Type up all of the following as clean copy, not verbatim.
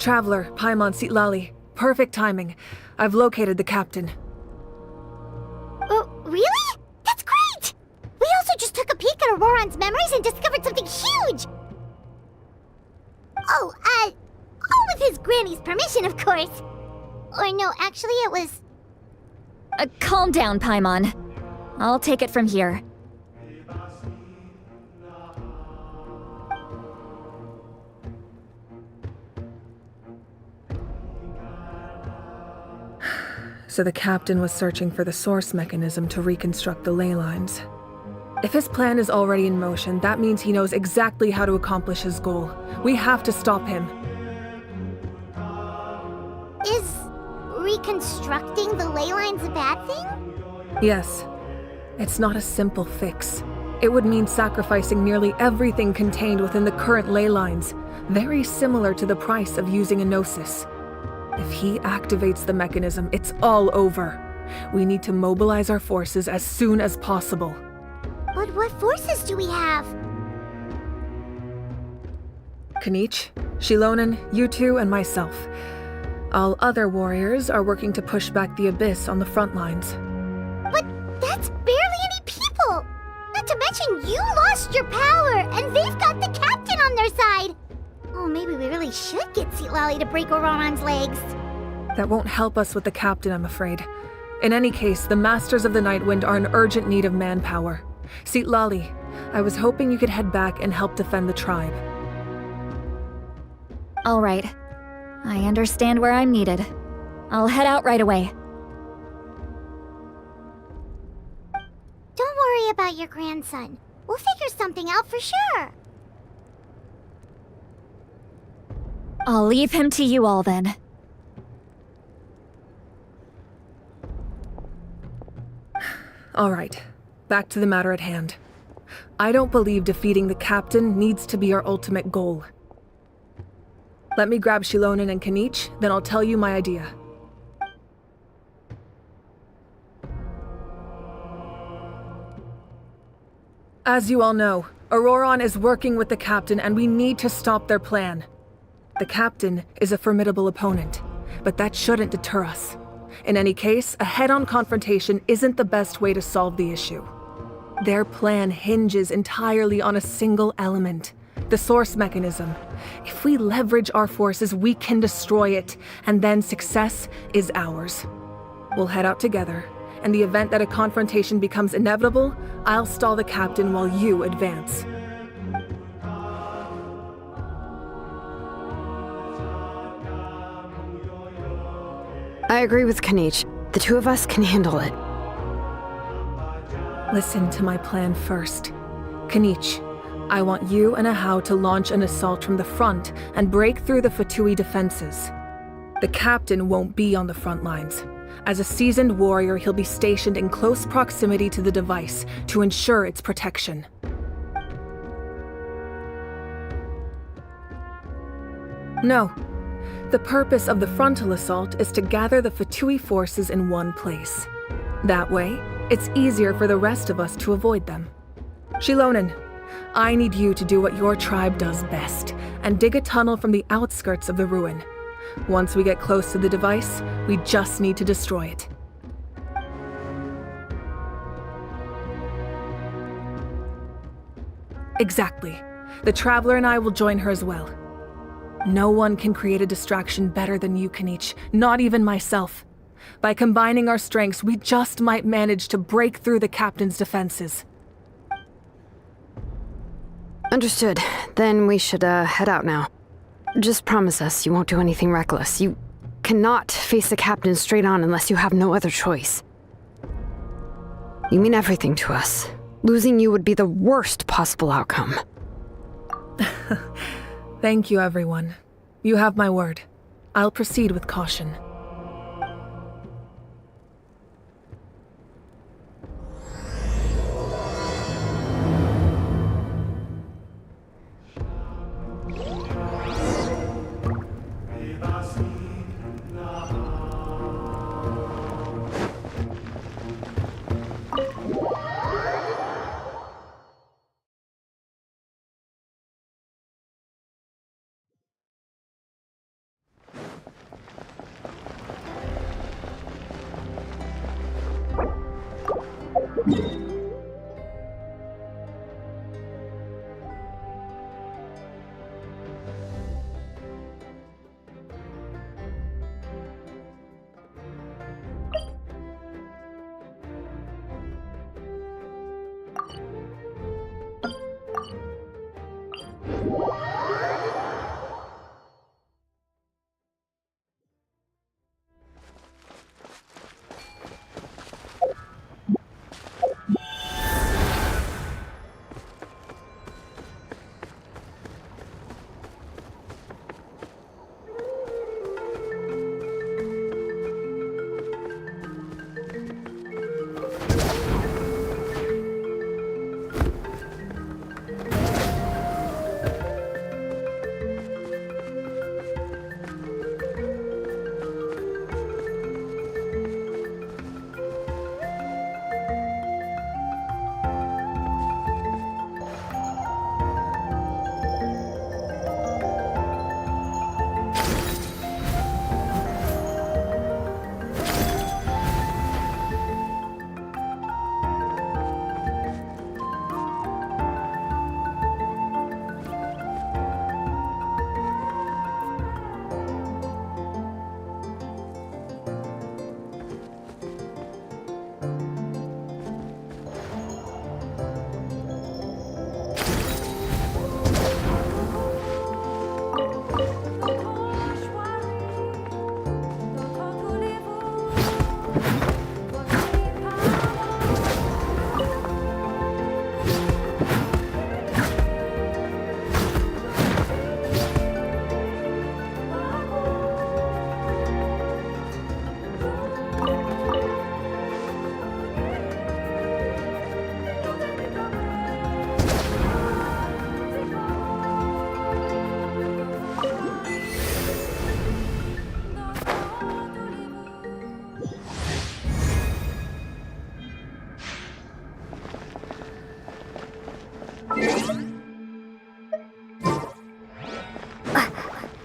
Traveler, Paimon Sitlali. Perfect timing. I've located the captain. Oh, really? That's great! We also just took a peek at Auroran's memories and discovered something huge! Oh, all with his granny's permission, of course. Or no, actually it was... Calm down, Paimon. I'll take it from here. So the captain was searching for the source mechanism to reconstruct the ley lines. If his plan is already in motion, that means he knows exactly how to accomplish his goal. We have to stop him. Is reconstructing the ley lines a bad thing? Yes. It's not a simple fix. It would mean sacrificing nearly everything contained within the current ley lines, very similar to the price of using a gnosis. If he activates the mechanism, it's all over. We need to mobilize our forces as soon as possible. But what forces do we have? Kanich, Shilonen, you two, and myself. All other warriors are working to push back the Abyss on the front lines. But that's barely any people! Not to mention you lost your power, and they've got the captain on their side! Oh, maybe we really should get Sitlali to break Auroran's legs. That won't help us with the captain, I'm afraid. In any case, the Masters of the Nightwind are in urgent need of manpower. Sitlali, I was hoping you could head back and help defend the tribe. All right. I understand where I'm needed. I'll head out right away. Don't worry about your grandson. We'll figure something out for sure. I'll leave him to you all then. All right, back to the matter at hand. I don't believe defeating the captain needs to be our ultimate goal. Let me grab Shilonen and Kanich, then I'll tell you my idea. As you all know, Auroran is working with the captain and we need to stop their plan. The captain is a formidable opponent, but that shouldn't deter us. In any case, a head-on confrontation isn't the best way to solve the issue. Their plan hinges entirely on a single element, the source mechanism. If we leverage our forces, we can destroy it, and then success is ours. We'll head out together. In the event that a confrontation becomes inevitable, I'll stall the captain while you advance. I agree with Kanich. The two of us can handle it. Listen to my plan first. Kanich, I want you and Ahau to launch an assault from the front and break through the Fatui defenses. The captain won't be on the front lines. As a seasoned warrior, he'll be stationed in close proximity to the device to ensure its protection. No. The purpose of the frontal assault is to gather the Fatui forces in one place. That way, it's easier for the rest of us to avoid them. Shilonen, I need you to do what your tribe does best, and dig a tunnel from the outskirts of the ruin. Once we get close to the device, we just need to destroy it. Exactly. The Traveler and I will join her as well. No one can create a distraction better than you, Kanich, not even myself. By combining our strengths, we just might manage to break through the captain's defenses. Understood. Then we should, head out now. Just promise us you won't do anything reckless. You cannot face the captain straight on unless you have no other choice. You mean everything to us. Losing you would be the worst possible outcome. Thank you, everyone. You have my word. I'll proceed with caution.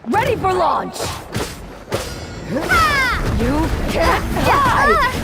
Ready for launch! You can't hide!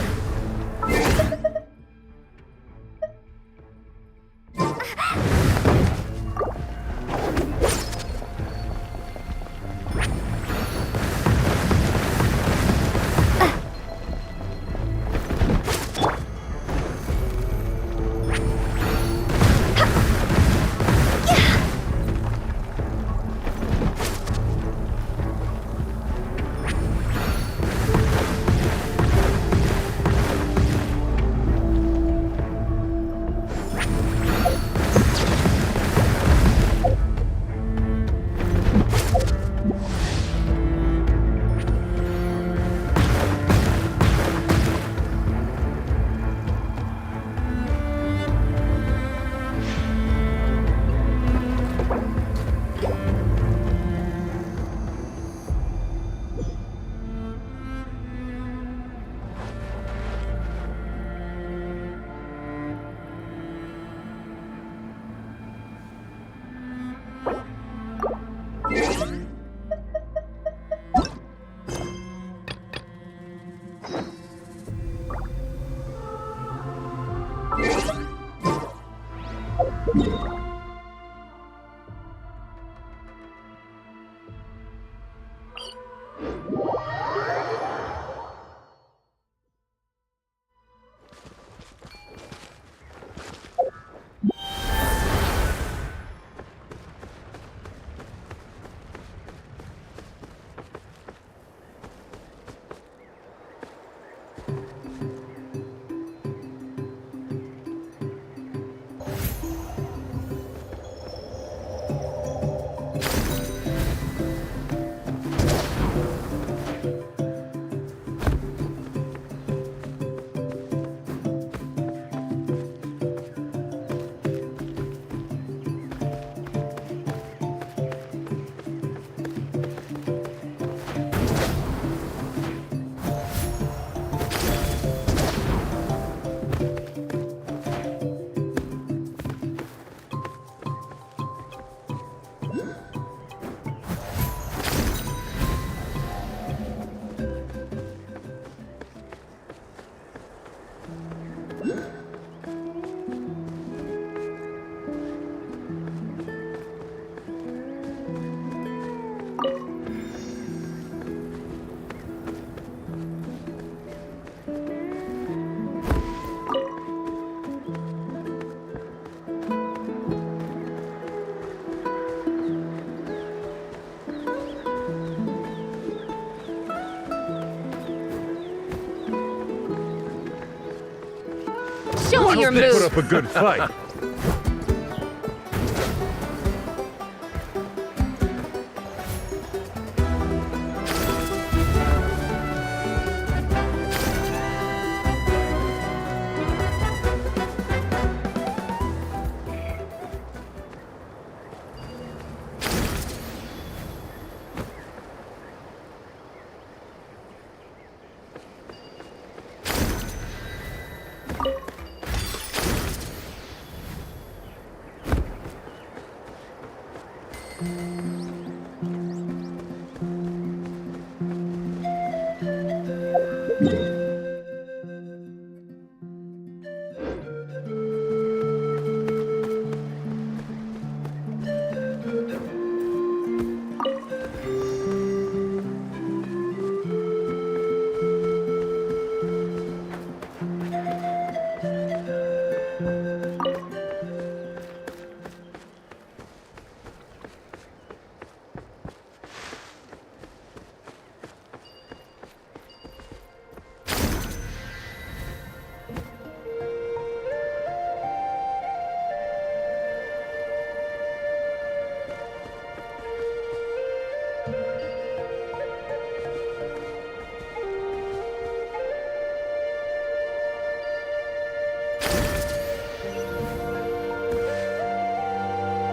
Pull your They put move. up a good fight.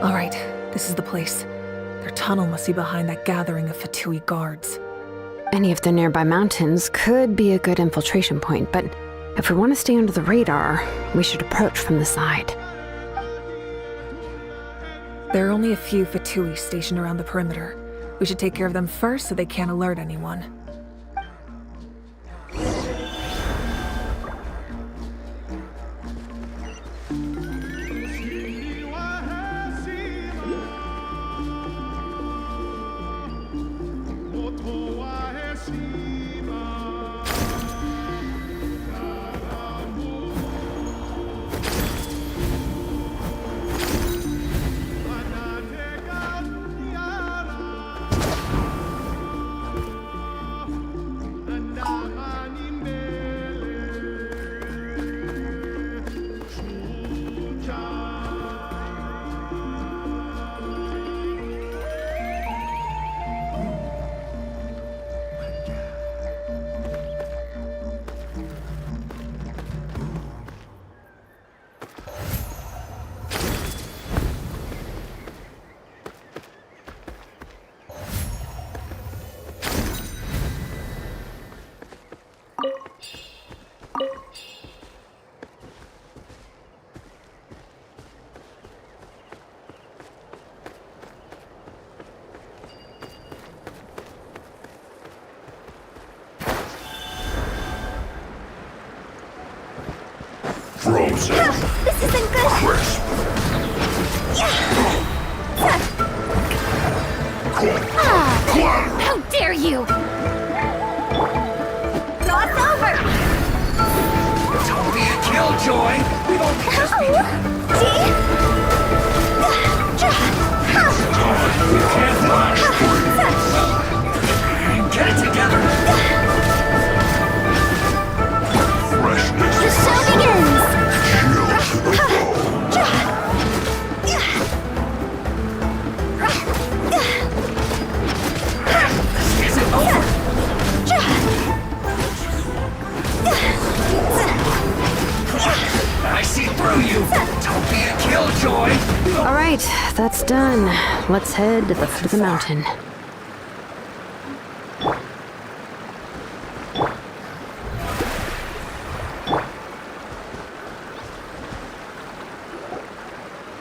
All right, this is the place. Their tunnel must be behind that gathering of Fatui guards. Any of the nearby mountains could be a good infiltration point, but if we want to stay under the radar, we should approach from the side. There are only a few Fatui stationed around the perimeter. We should take care of them first so they can't alert anyone. Frozen. This isn't good. Crisp. How dare you! Cross over! Don't be a killjoy! We've only just begun! You can't rush! Get it together! Freshness. The show begins! Chill to the bone. This isn't over! I see through you! Don't be a killjoy! All right, that's done. Let's head to the foot of the mountain.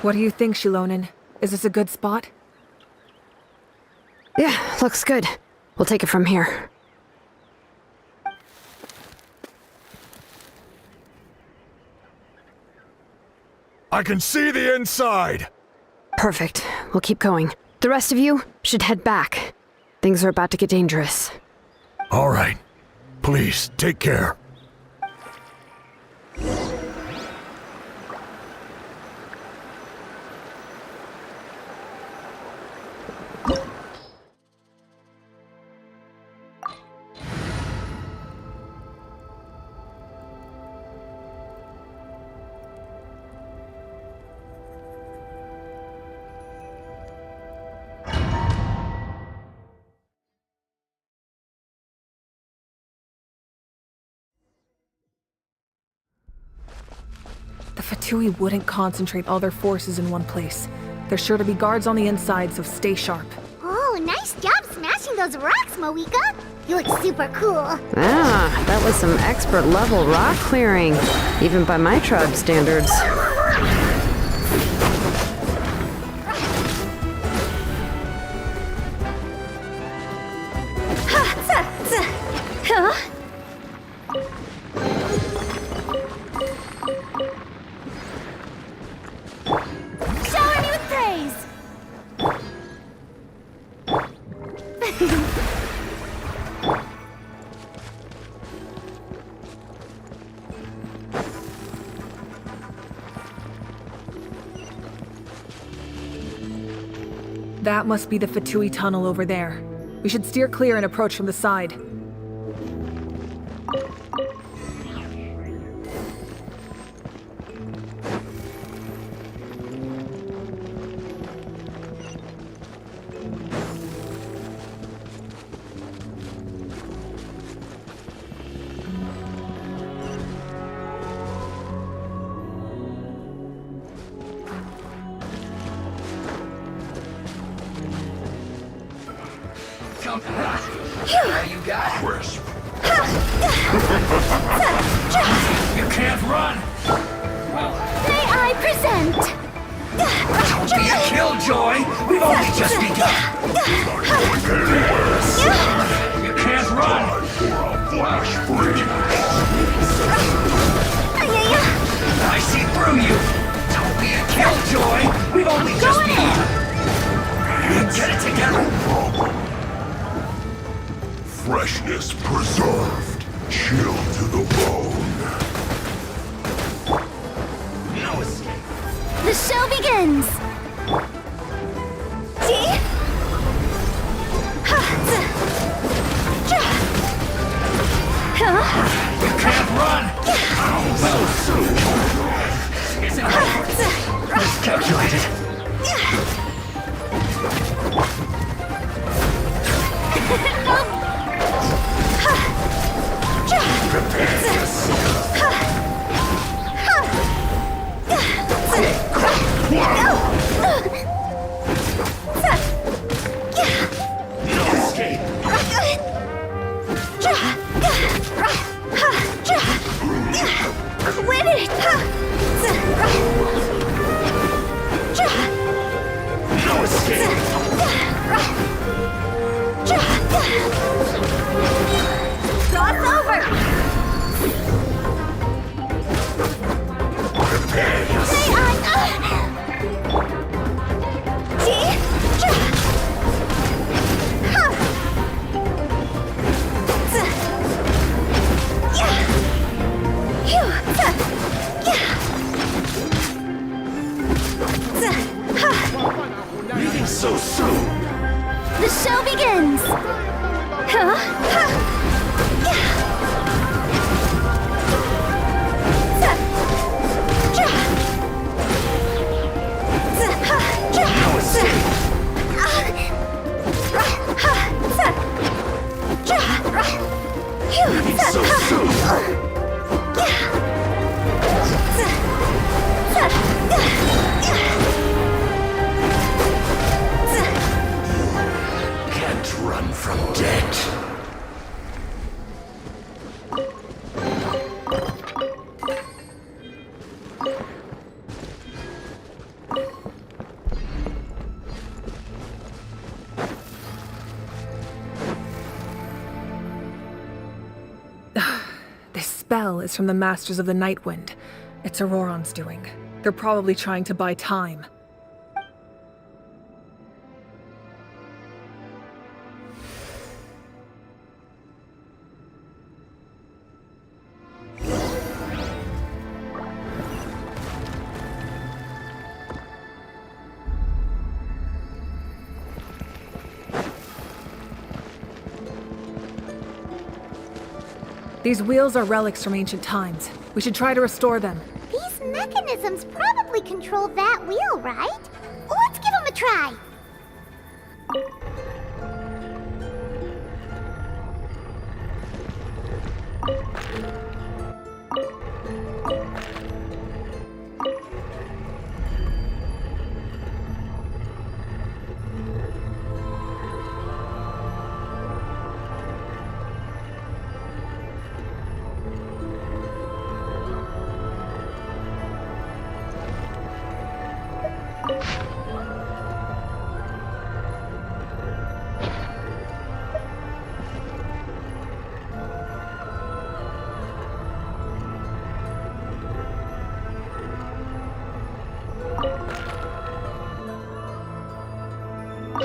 What do you think, Shilonin? Is this a good spot? Yeah, looks good. We'll take it from here. I can see the inside! Perfect. We'll keep going. The rest of you should head back. Things are about to get dangerous. All right. Please, take care. Fatui wouldn't concentrate all their forces in one place. There's sure to be guards on the inside, so stay sharp. Oh, nice job smashing those rocks, Moika. You look super cool. Ah, that was some expert level rock clearing, even by my tribe standards. Shower me with praise. That must be the Fatui tunnel over there. We should steer clear and approach from the side. Come on. There you got it. Crisp. You can't run. Well, May I present? don't be a killjoy. We've only just begun. You can't run. Flash freeze. I see through you. Don't be a killjoy. We've only just begun. Get it together. Freshness preserved. Chill to the bone. No escape. The show begins. See? You can't run. So soon. Isn't it? Miscalculated. No escape. Win it! No escape. Cross over! May I? See? Leaving so soon. The show begins! No escape. Leaving so soon. Can't run from death. This spell is from the Masters of the Night Wind. It's Auroron's doing. They're probably trying to buy time. These wheels are relics from ancient times. We should try to restore them. These mechanisms probably control that wheel, right? Let's give them a try. May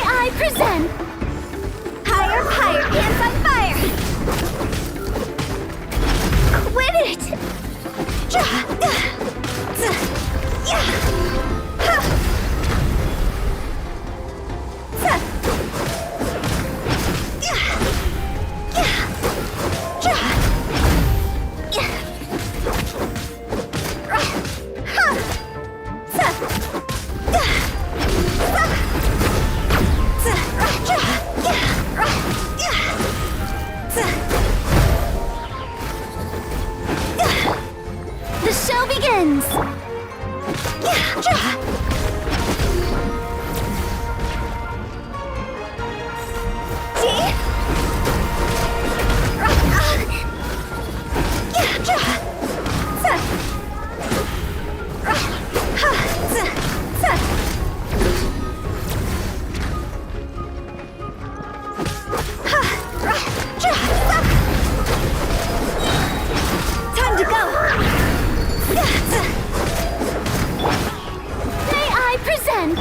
I present Higher Pyre Pants on Fire! Quit it! The show begins! Time to go! May I present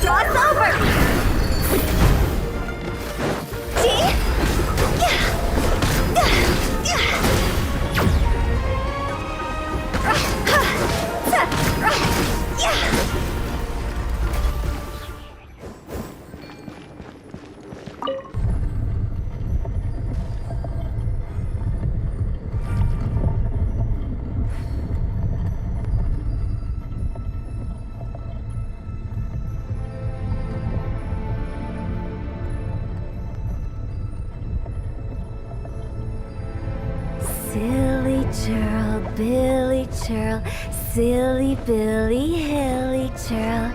Cross over! Silly churl, Billy churl, silly Billy, hilly churl.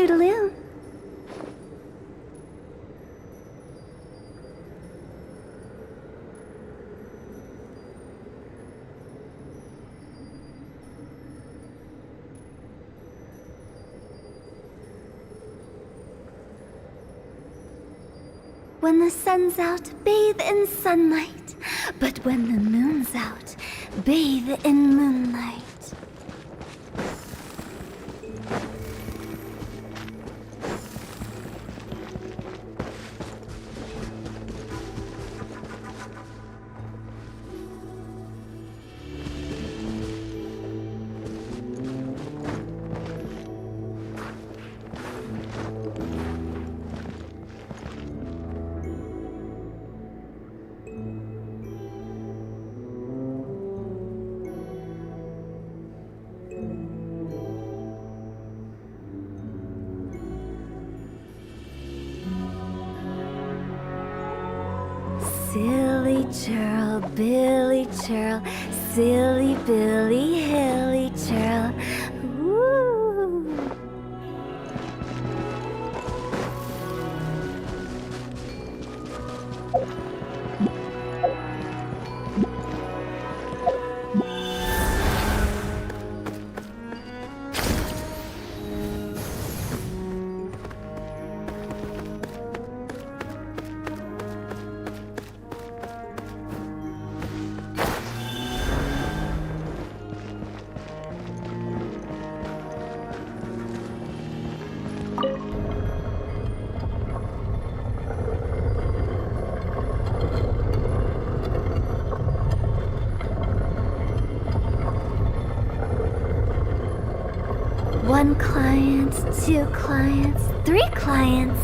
Toodaloo. When the sun's out, bathe in sunlight. But when the moon's out, bathe in moonlight. Silly churl, Billy churl, silly Billy, hilly churl. Woo! One client, two clients, three clients.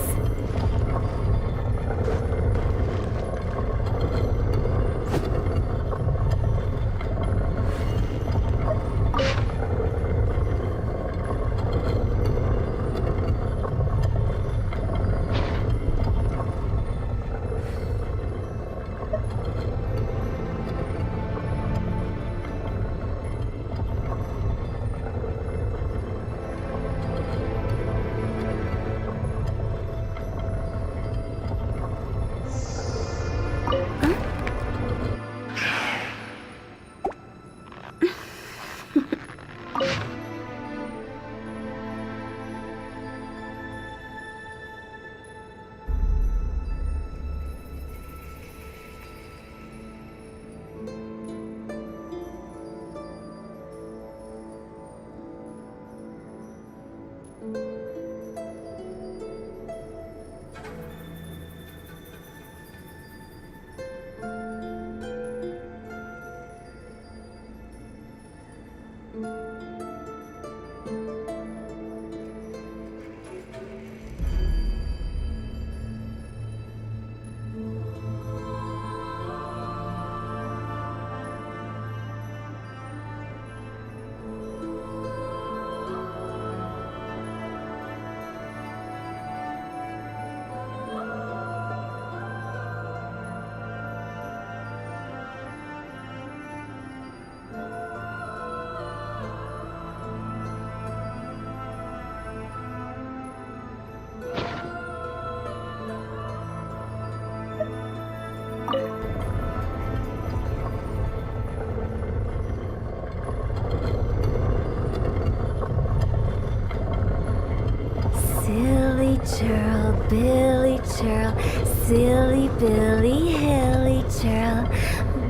Silly churl, Billy churl, silly Billy, hilly churl.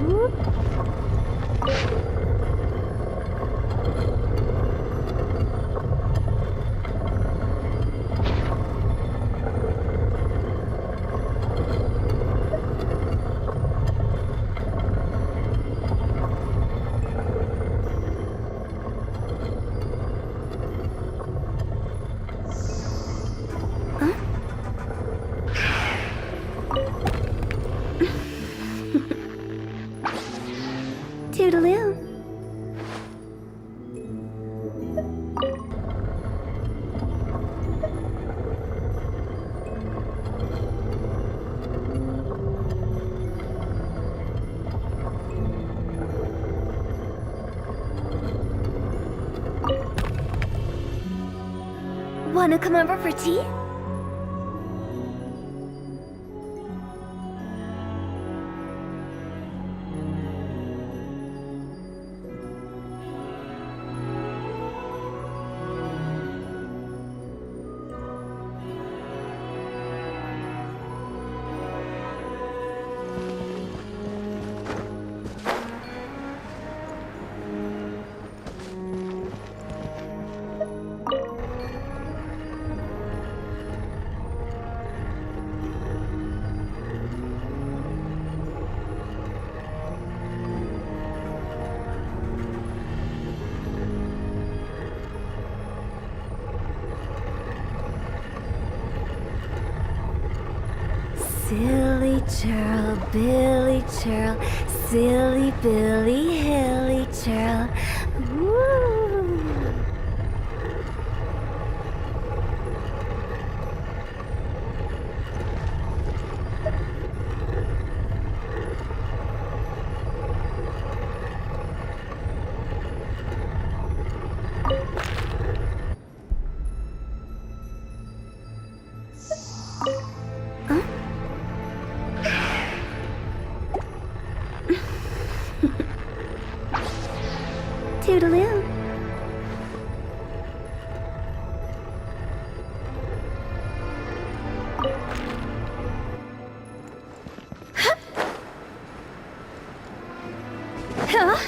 Whoop. Toodaloo. Wanna come over for tea? Silly churl, Billy churl, silly Billy, hilly churl. Woo! Toodaloo. Huh?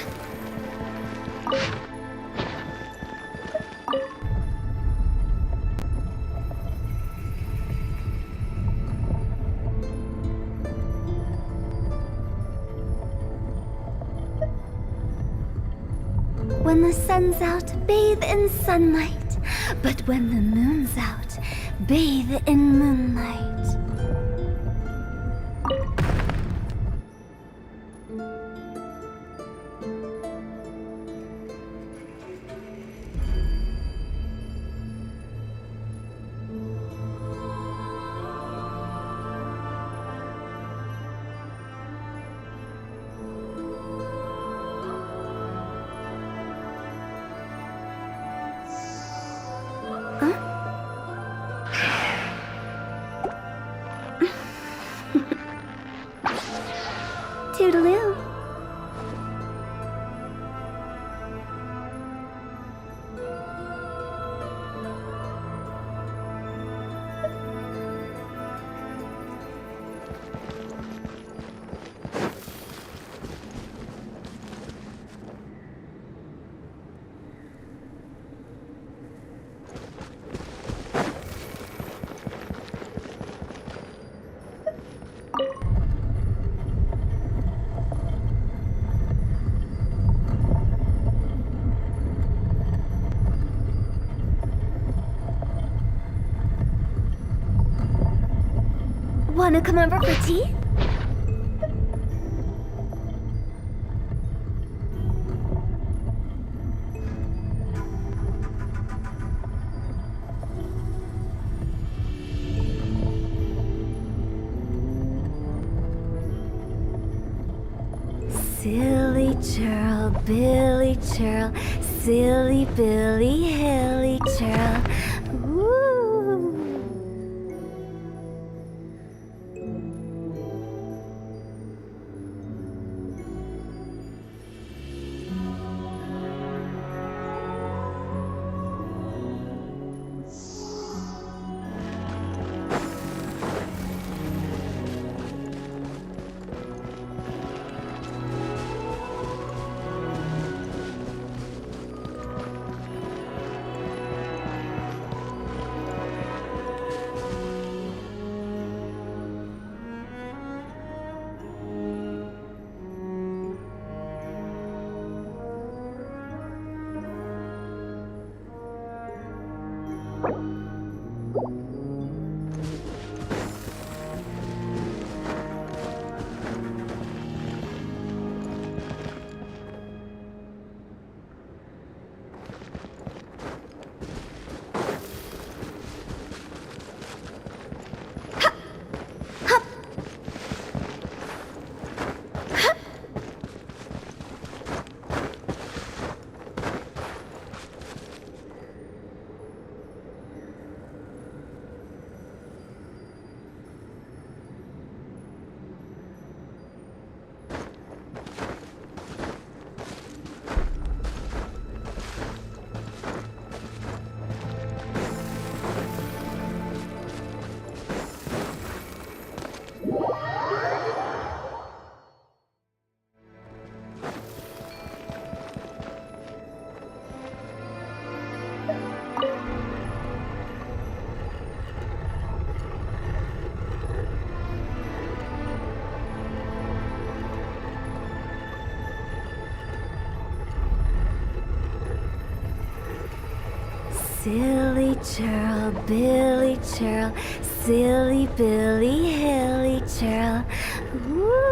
When the sun's out, bathe in sunlight. But when the moon's out, bathe in moonlight. Toodaloo. Wanna come over for tea? Silly churl, Billy churl, silly Billy, hilly churl. Woo! Silly churl, Billy churl, silly Billy, hilly churl. Ooh.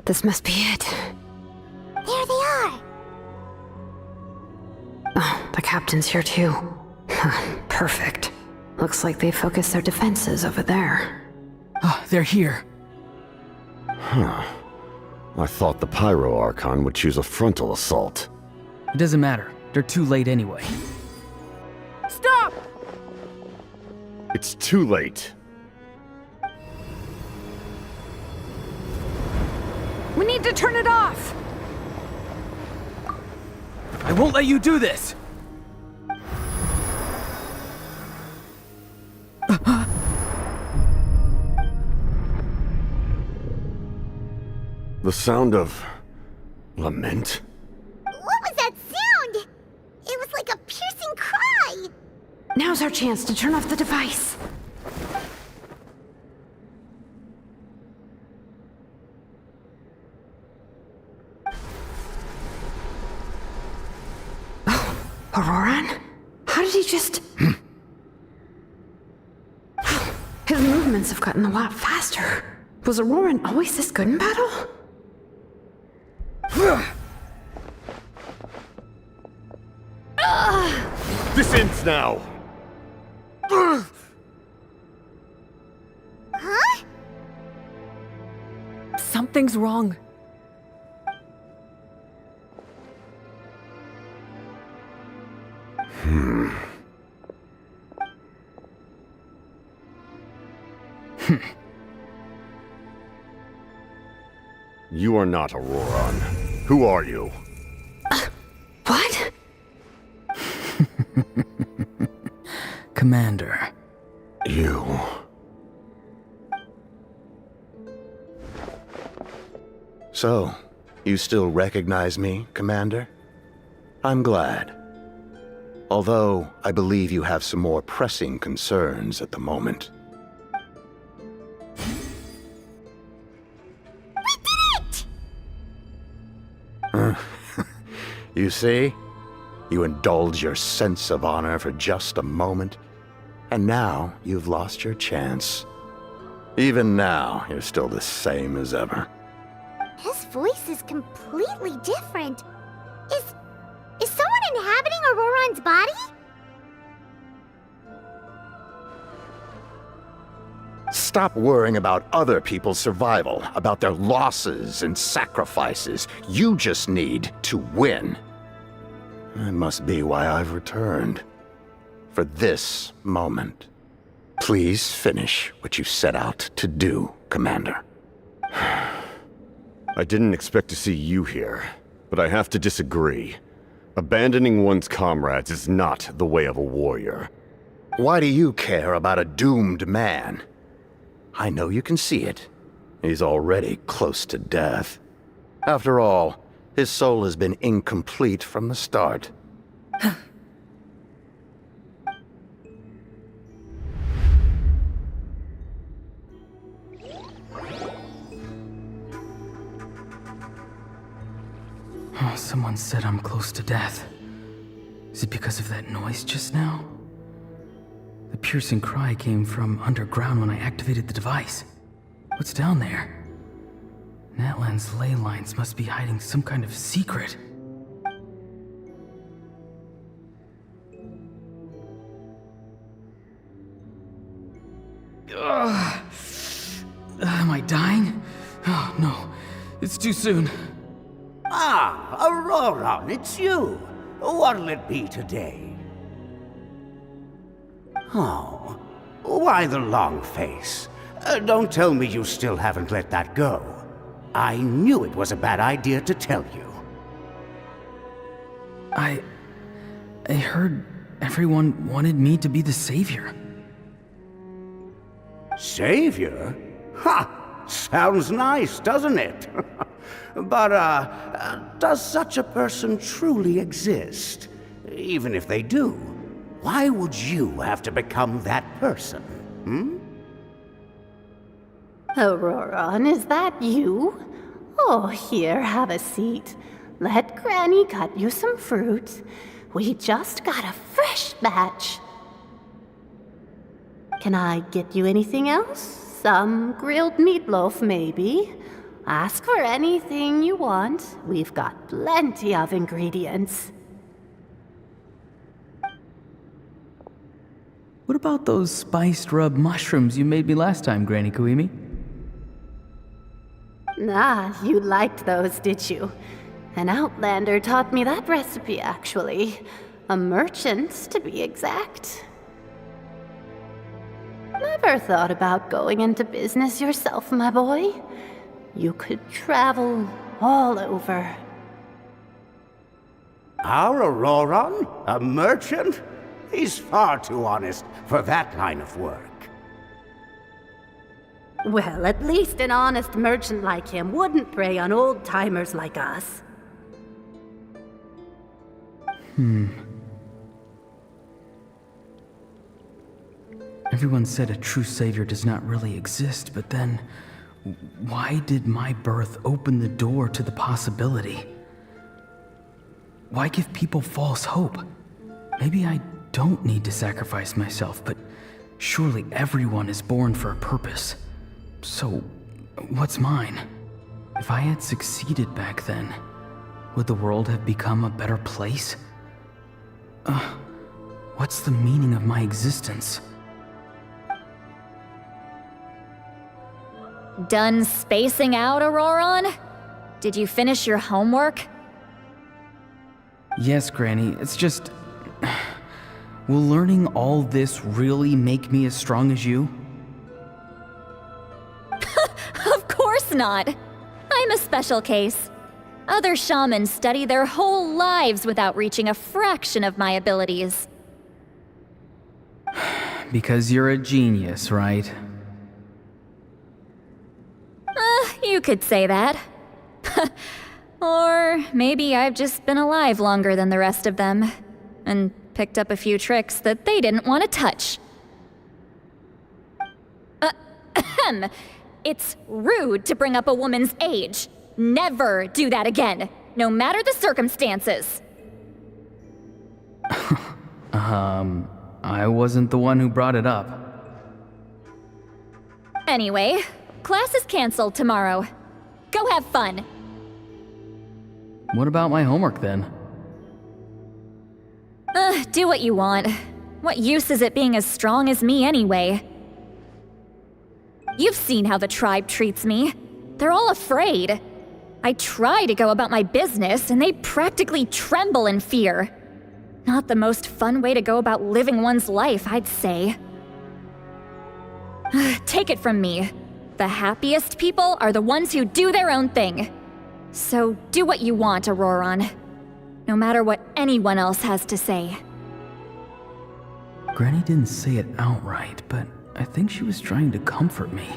This must be it. There they are! Oh, the captain's here too. Perfect. Looks like they focused their defenses over there. Ah, they're here. I thought the Pyro Archon would choose a frontal assault. It doesn't matter. They're too late anyway. Stop! It's too late. We need to turn it off! I won't let you do this! The sound of lament? What was that sound? It was like a piercing cry! Now's our chance to turn off the device. Auroran? How did he just... His movements have gotten a lot faster. Was Auroran always this good in battle? This ends now! Huh? Something's wrong. You are not Auroran. Who are you? What? Commander. You... So, you still recognize me, Commander? I'm glad. Although, I believe you have some more pressing concerns at the moment. You see? You indulge your sense of honor for just a moment, and now you've lost your chance. Even now, you're still the same as ever. His voice is completely different. Is someone inhabiting Auroran's body? Stop worrying about other people's survival, about their losses and sacrifices. You just need to win. That must be why I've returned. For this moment. Please finish what you set out to do, Commander. I didn't expect to see you here, but I have to disagree. Abandoning one's comrades is not the way of a warrior. Why do you care about a doomed man? I know you can see it. He's already close to death. After all, his soul has been incomplete from the start. Oh, someone said I'm close to death. Is it because of that noise just now? The piercing cry came from underground when I activated the device. What's down there? Natlan's ley lines must be hiding some kind of secret. Ugh. Am I dying? Oh, no. It's too soon. Ah, Auroron, it's you. What'll it be today? Oh, why the long face? Don't tell me you still haven't let that go. I knew it was a bad idea to tell you. I heard everyone wanted me to be the savior. Savior? Ha! Sounds nice, doesn't it? But, does such a person truly exist? Even if they do, why would you have to become that person, hmm? Auroron, is that you? Oh, here, have a seat. Let Granny cut you some fruit. We just got a fresh batch. Can I get you anything else? Some grilled meatloaf, maybe? Ask for anything you want. We've got plenty of ingredients. What about those spiced rub mushrooms you made me last time, Granny Kuimi? Ah, you liked those, did you? An outlander taught me that recipe, actually. A merchant, to be exact. Never thought about going into business yourself, my boy? You could travel all over. Our Auroron? A merchant? He's far too honest for that line of work. Well, at least an honest merchant like him wouldn't prey on old-timers like us. Everyone said a true savior does not really exist, but then why did my birth open the door to the possibility? Why give people false hope? Maybe I don't need to sacrifice myself, but surely everyone is born for a purpose. So, what's mine? If I had succeeded back then, would the world have become a better place? What's the meaning of my existence? Done spacing out, Auroron? Did you finish your homework? Yes, Granny, it's just... Will learning all this really make me as strong as you? Of course not! I'm a special case. Other shamans study their whole lives without reaching a fraction of my abilities. Because you're a genius, right? You could say that. Or maybe I've just been alive longer than the rest of them, and picked up a few tricks that they didn't want to touch. It's rude to bring up a woman's age. Never do that again, no matter the circumstances. I wasn't the one who brought it up. Anyway, class is canceled tomorrow. Go have fun. What about my homework then? Do what you want. What use is it being as strong as me anyway? You've seen how the tribe treats me. They're all afraid. I try to go about my business, and they practically tremble in fear. Not the most fun way to go about living one's life, I'd say. Take it from me. The happiest people are the ones who do their own thing. So do what you want, Auroron. No matter what anyone else has to say. Granny didn't say it outright, but I think she was trying to comfort me.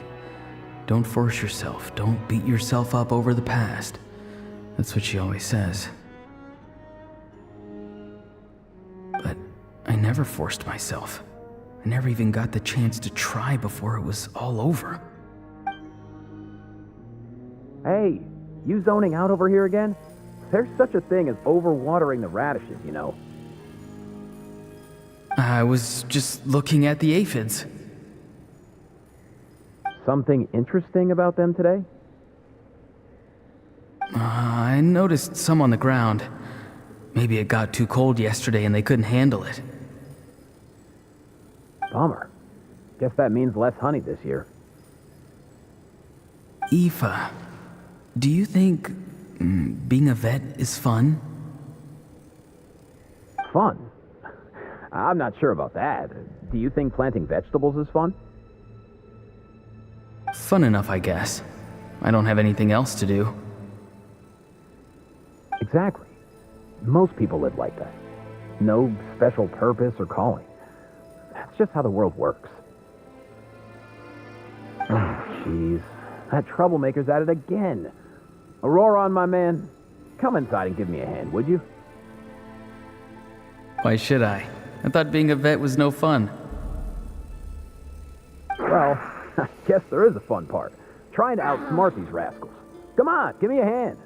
Don't force yourself. Don't beat yourself up over the past. That's what she always says. But I never forced myself. I never even got the chance to try before it was all over. Hey, you zoning out over here again? There's such a thing as overwatering the radishes, you know. I was just looking at the aphids. Something interesting about them today? I noticed some on the ground. Maybe it got too cold yesterday and they couldn't handle it. Bummer. Guess that means less honey this year. Aoife, do you think being a vet is fun? Fun? I'm not sure about that. Do you think planting vegetables is fun? Fun enough, I guess. I don't have anything else to do. Exactly. Most people live like that. No special purpose or calling. That's just how the world works. Oh, jeez. That troublemaker's at it again. Auroron, my man, come inside and give me a hand, would you? Why should I? I thought being a vet was no fun. Well, I guess there is a fun part. Trying to outsmart these rascals. Come on, give me a hand.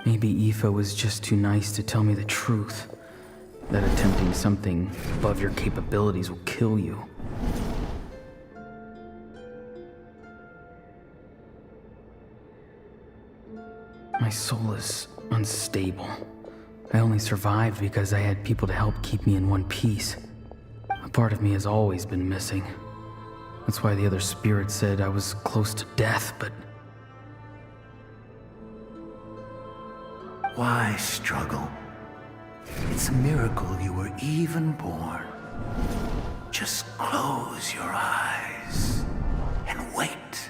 Maybe Aoife was just too nice to tell me the truth. That attempting something above your capabilities will kill you. My soul is unstable. I only survived because I had people to help keep me in one piece. A part of me has always been missing. That's why the other spirit said I was close to death, but... Why struggle? It's a miracle you were even born. Just close your eyes and wait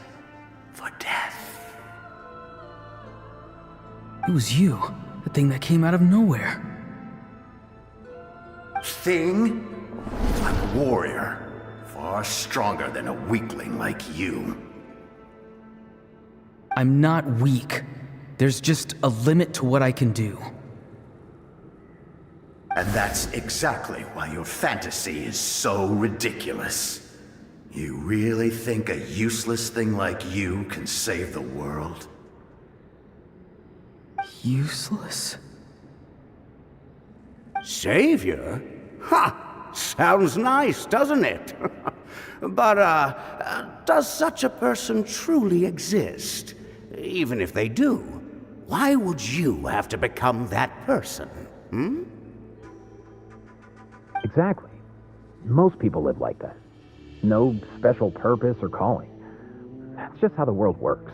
for death. It was you, the thing that came out of nowhere. Thing? I'm a warrior, far stronger than a weakling like you. I'm not weak. There's just a limit to what I can do. And that's exactly why your fantasy is so ridiculous. You really think a useless thing like you can save the world? Useless? Savior? Ha! Sounds nice, doesn't it? But, does such a person truly exist? Even if they do, why would you have to become that person? Hmm? Exactly. Most people live like that. No special purpose or calling. That's just how the world works.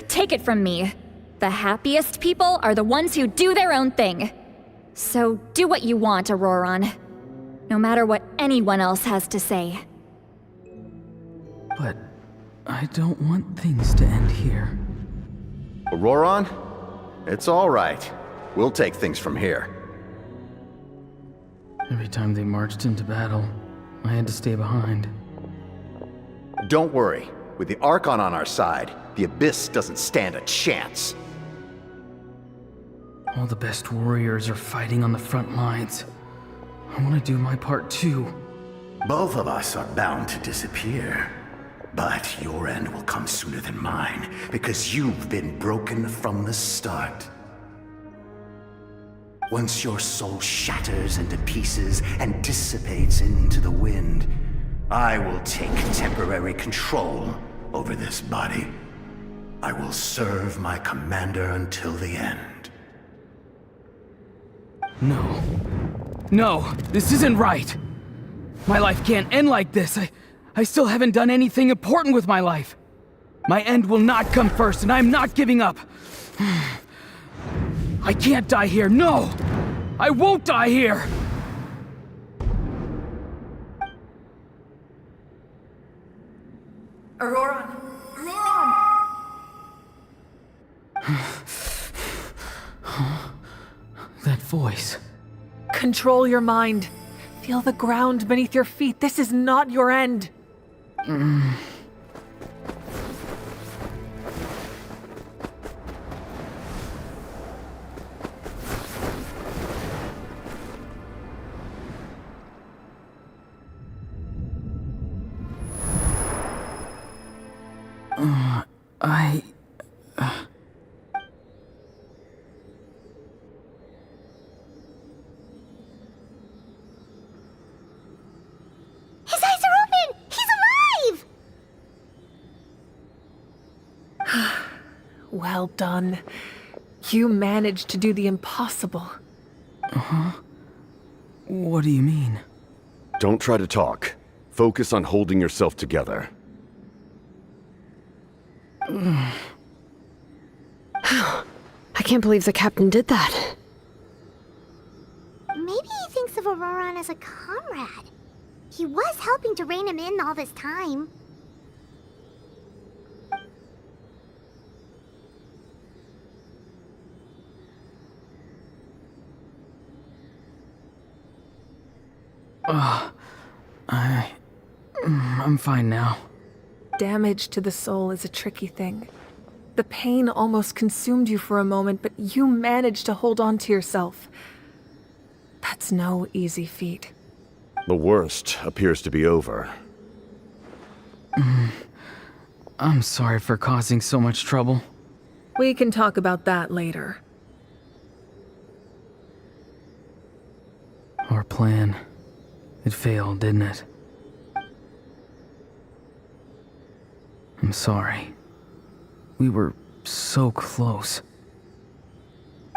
Take it from me. The happiest people are the ones who do their own thing. So do what you want, Auroron. No matter what anyone else has to say. But I don't want things to end here. Auroron? It's all right. We'll take things from here. Every time they marched into battle, I had to stay behind. Don't worry. With the Archon on our side, the Abyss doesn't stand a chance. All the best warriors are fighting on the front lines. I want to do my part too. Both of us are bound to disappear. But your end will come sooner than mine, because you've been broken from the start. Once your soul shatters into pieces and dissipates into the wind, I will take temporary control over this body. I will serve my commander until the end. No. No, this isn't right. My life can't end like this. I still haven't done anything important with my life. My end will not come first, and I'm not giving up. I can't die here, no! I won't die here! Auroran! Auroran! That voice. Control your mind. Feel the ground beneath your feet. This is not your end. His eyes are open! He's alive! Well done. You managed to do the impossible. What do you mean? Don't try to talk. Focus on holding yourself together. I can't believe the captain did that. Maybe he thinks of Auroran as a comrade. He was helping to rein him in all this time. I'm fine now. Damage to the soul is a tricky thing. The pain almost consumed you for a moment, but you managed to hold on to yourself. That's no easy feat. The worst appears to be over. I'm sorry for causing so much trouble. We can talk about that later. Our plan. It failed, didn't it? I'm sorry. We were so close.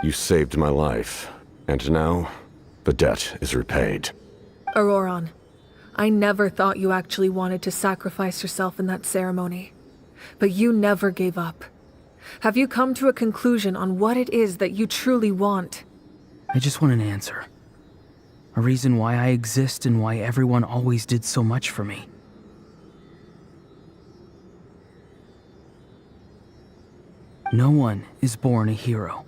You saved my life, and now the debt is repaid. Auroran, I never thought you actually wanted to sacrifice yourself in that ceremony. But you never gave up. Have you come to a conclusion on what it is that you truly want? I just want an answer. A reason why I exist and why everyone always did so much for me. No one is born a hero,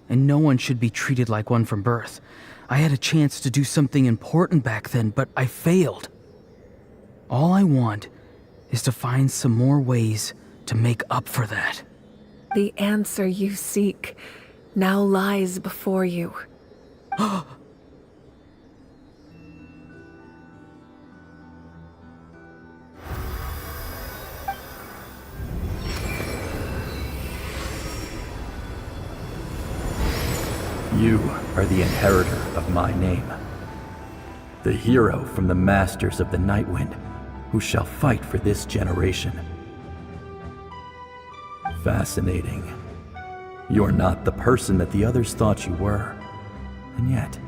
and no one should be treated like one from birth. I had a chance to do something important back then, but I failed. All I want is to find some more ways to make up for that. The answer you seek now lies before you. You are the inheritor of my name. The hero from the Masters of the Nightwind, who shall fight for this generation. Fascinating. You're not the person that the others thought you were. And yet,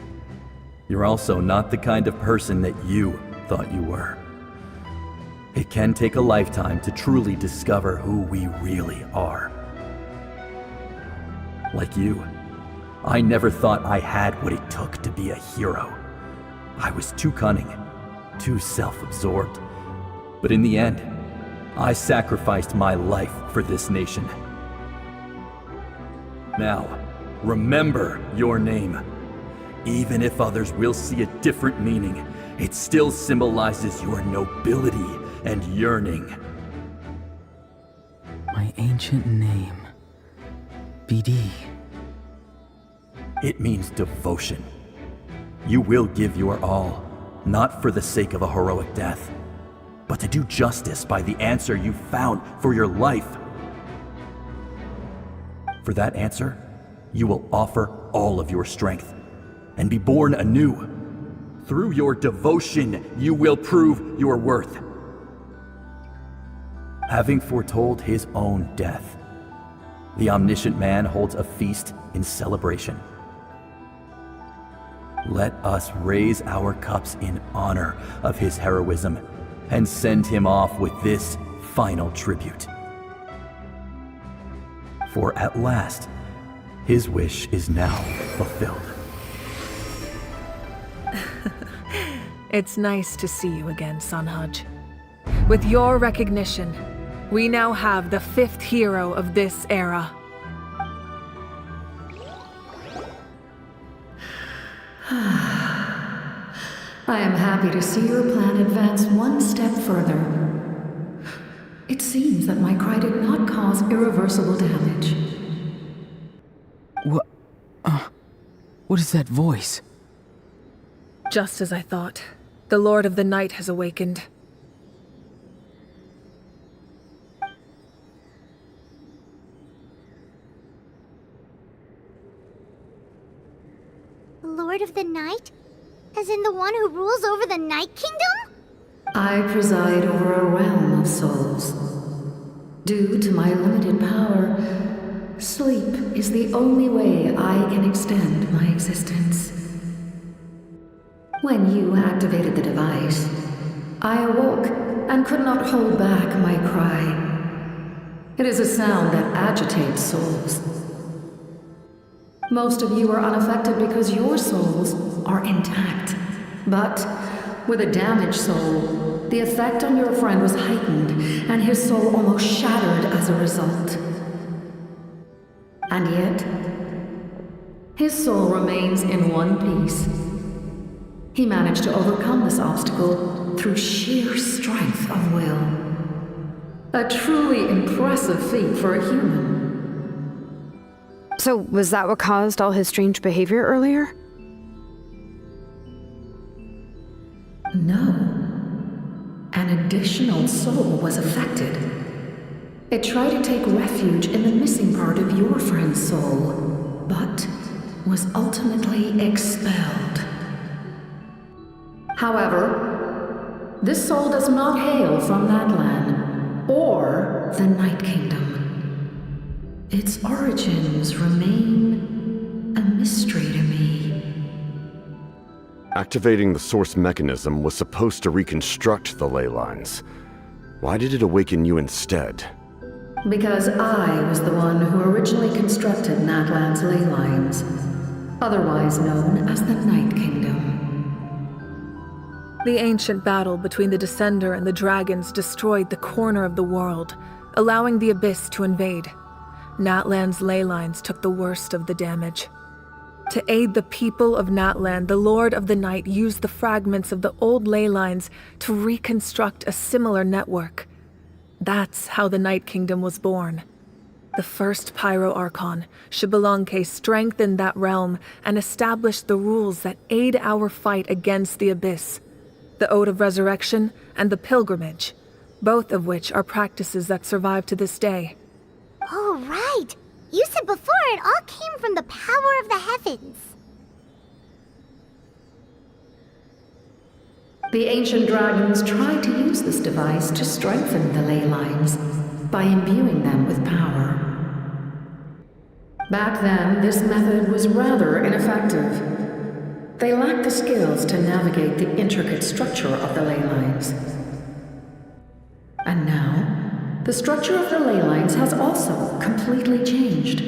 you're also not the kind of person that you thought you were. It can take a lifetime to truly discover who we really are. Like you, I never thought I had what it took to be a hero. I was too cunning, too self-absorbed. But in the end, I sacrificed my life for this nation. Now, remember your name. Even if others will see a different meaning, it still symbolizes your nobility and yearning. My ancient name. BD. It means devotion. You will give your all, not for the sake of a heroic death, but to do justice by the answer you found for your life. For that answer, you will offer all of your strength and be born anew. Through your devotion, you will prove your worth. Having foretold his own death, the omniscient man holds a feast in celebration. Let us raise our cups in honor of his heroism and send him off with this final tribute. For at last, his wish is now fulfilled. It's nice to see you again, Sunhudge. With your recognition, We now have the 5th hero of this era. I am happy to see your plan advance one step further. It seems that my cry did not cause irreversible damage. What is that voice? Just as I thought. The Lord of the Night has awakened. Lord of the Night? As in the one who rules over the Night Kingdom? I preside over a realm of souls. Due to my limited power, sleep is the only way I can extend my existence. When you activated the device, I awoke and could not hold back my cry. It is a sound that agitates souls. Most of you are unaffected because your souls are intact. But with a damaged soul, the effect on your friend was heightened, and his soul almost shattered as a result. And yet, his soul remains in one piece. He managed to overcome this obstacle through sheer strength of will. A truly impressive feat for a human. So, was that what caused all his strange behavior earlier? No. An additional soul was affected. It tried to take refuge in the missing part of your friend's soul, but was ultimately expelled. However, this soul does not hail from Natlan or the Night Kingdom. Its origins remain a mystery to me. Activating the source mechanism was supposed to reconstruct the ley lines. Why did it awaken you instead? Because I was the one who originally constructed Natlan's ley lines, otherwise known as the Night Kingdom. The ancient battle between the Descender and the dragons destroyed the corner of the world, allowing the Abyss to invade. Natlan's ley lines took the worst of the damage. To aid the people of Natlan, the Lord of the Night used the fragments of the old ley lines to reconstruct a similar network. That's how the Night Kingdom was born. The first Pyro Archon, Xbalanque, strengthened that realm and established the rules that aid our fight against the Abyss. The Ode of Resurrection and the Pilgrimage, both of which are practices that survive to this day. Oh, right! You said before it all came from the power of the heavens. The ancient dragons tried to use this device to strengthen the ley lines by imbuing them with power. Back then, this method was rather ineffective. They lacked the skills to navigate the intricate structure of the ley lines. And now, the structure of the ley lines has also completely changed.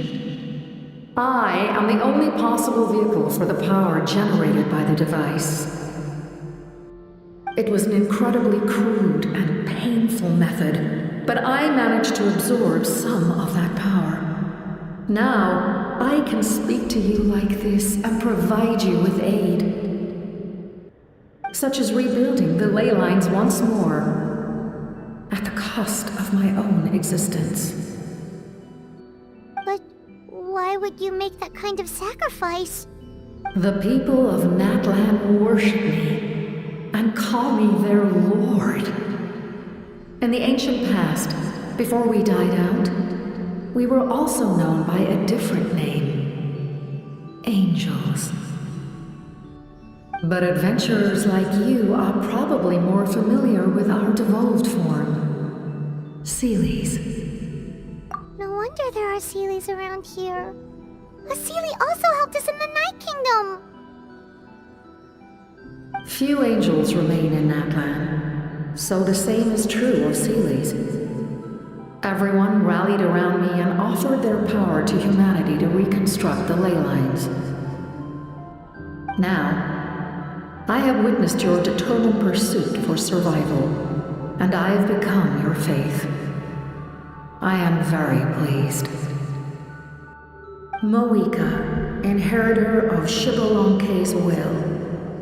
I am the only possible vehicle for the power generated by the device. It was an incredibly crude and painful method, but I managed to absorb some of that power. Now, I can speak to you like this and provide you with aid. Such as rebuilding the ley lines once more, at the cost of my own existence. But why would you make that kind of sacrifice? The people of Natlan worship me and call me their lord. In the ancient past, before we died out, we were also known by a different name. Angels. But adventurers like you are probably more familiar with our devolved form. Seelies. No wonder there are Seelies around here. A Seelie also helped us in the Night Kingdom. Few angels remain in Natlan, so the same is true of Seelies. Everyone rallied around me and offered their power to humanity to reconstruct the ley lines. Now, I have witnessed your determined pursuit for survival, and I have become your faith. I am very pleased. Moika, inheritor of Shibalonke's will,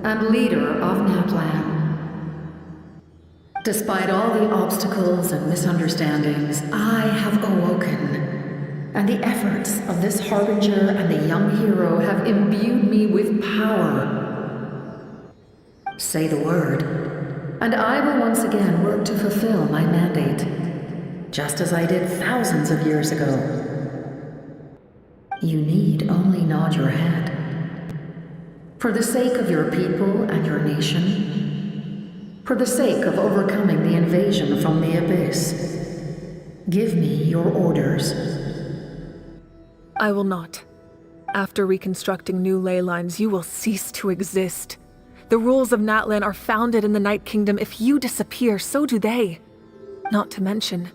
and leader of Natlan. Despite all the obstacles and misunderstandings, I have awoken, and the efforts of this Harbinger and the young hero have imbued me with power. Say the word, and I will once again work to fulfill my mandate, just as I did thousands of years ago. You need only nod your head. For the sake of your people and your nation, for the sake of overcoming the invasion from the Abyss, give me your orders. I will not. After reconstructing new ley lines, you will cease to exist. The rules of Natlan are founded in the Night Kingdom. If you disappear, so do they. Not to mention,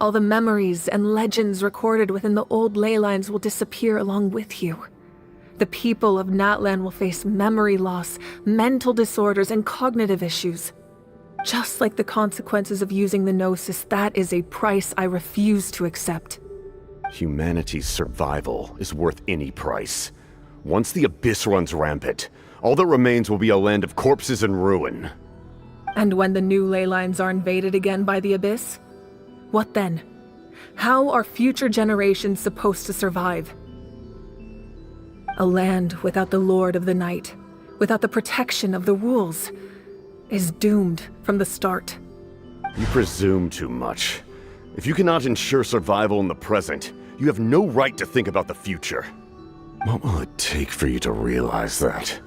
all the memories and legends recorded within the old ley lines will disappear along with you. The people of Natlan will face memory loss, mental disorders, and cognitive issues. Just like the consequences of using the Gnosis, that is a price I refuse to accept. Humanity's survival is worth any price. Once the Abyss runs rampant, all that remains will be a land of corpses and ruin. And when the new ley lines are invaded again by the Abyss? What then? How are future generations supposed to survive? A land without the Lord of the Night, without the protection of the rules, is doomed from the start. You presume too much. If you cannot ensure survival in the present, you have no right to think about the future. What will it take for you to realize that?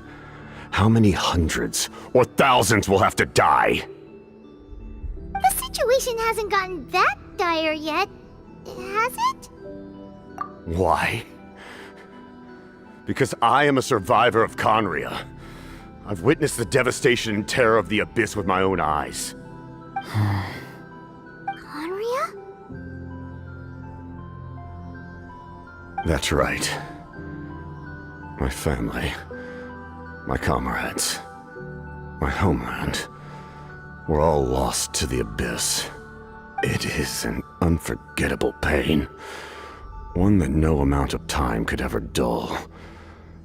How many hundreds or thousands will have to die? The situation hasn't gotten that dire yet, has it? Why? Because I am a survivor of Conria. I've witnessed the devastation and terror of the Abyss with my own eyes. Conria? That's right. My family, my comrades, my homeland, were all lost to the Abyss. It is an unforgettable pain. One that no amount of time could ever dull.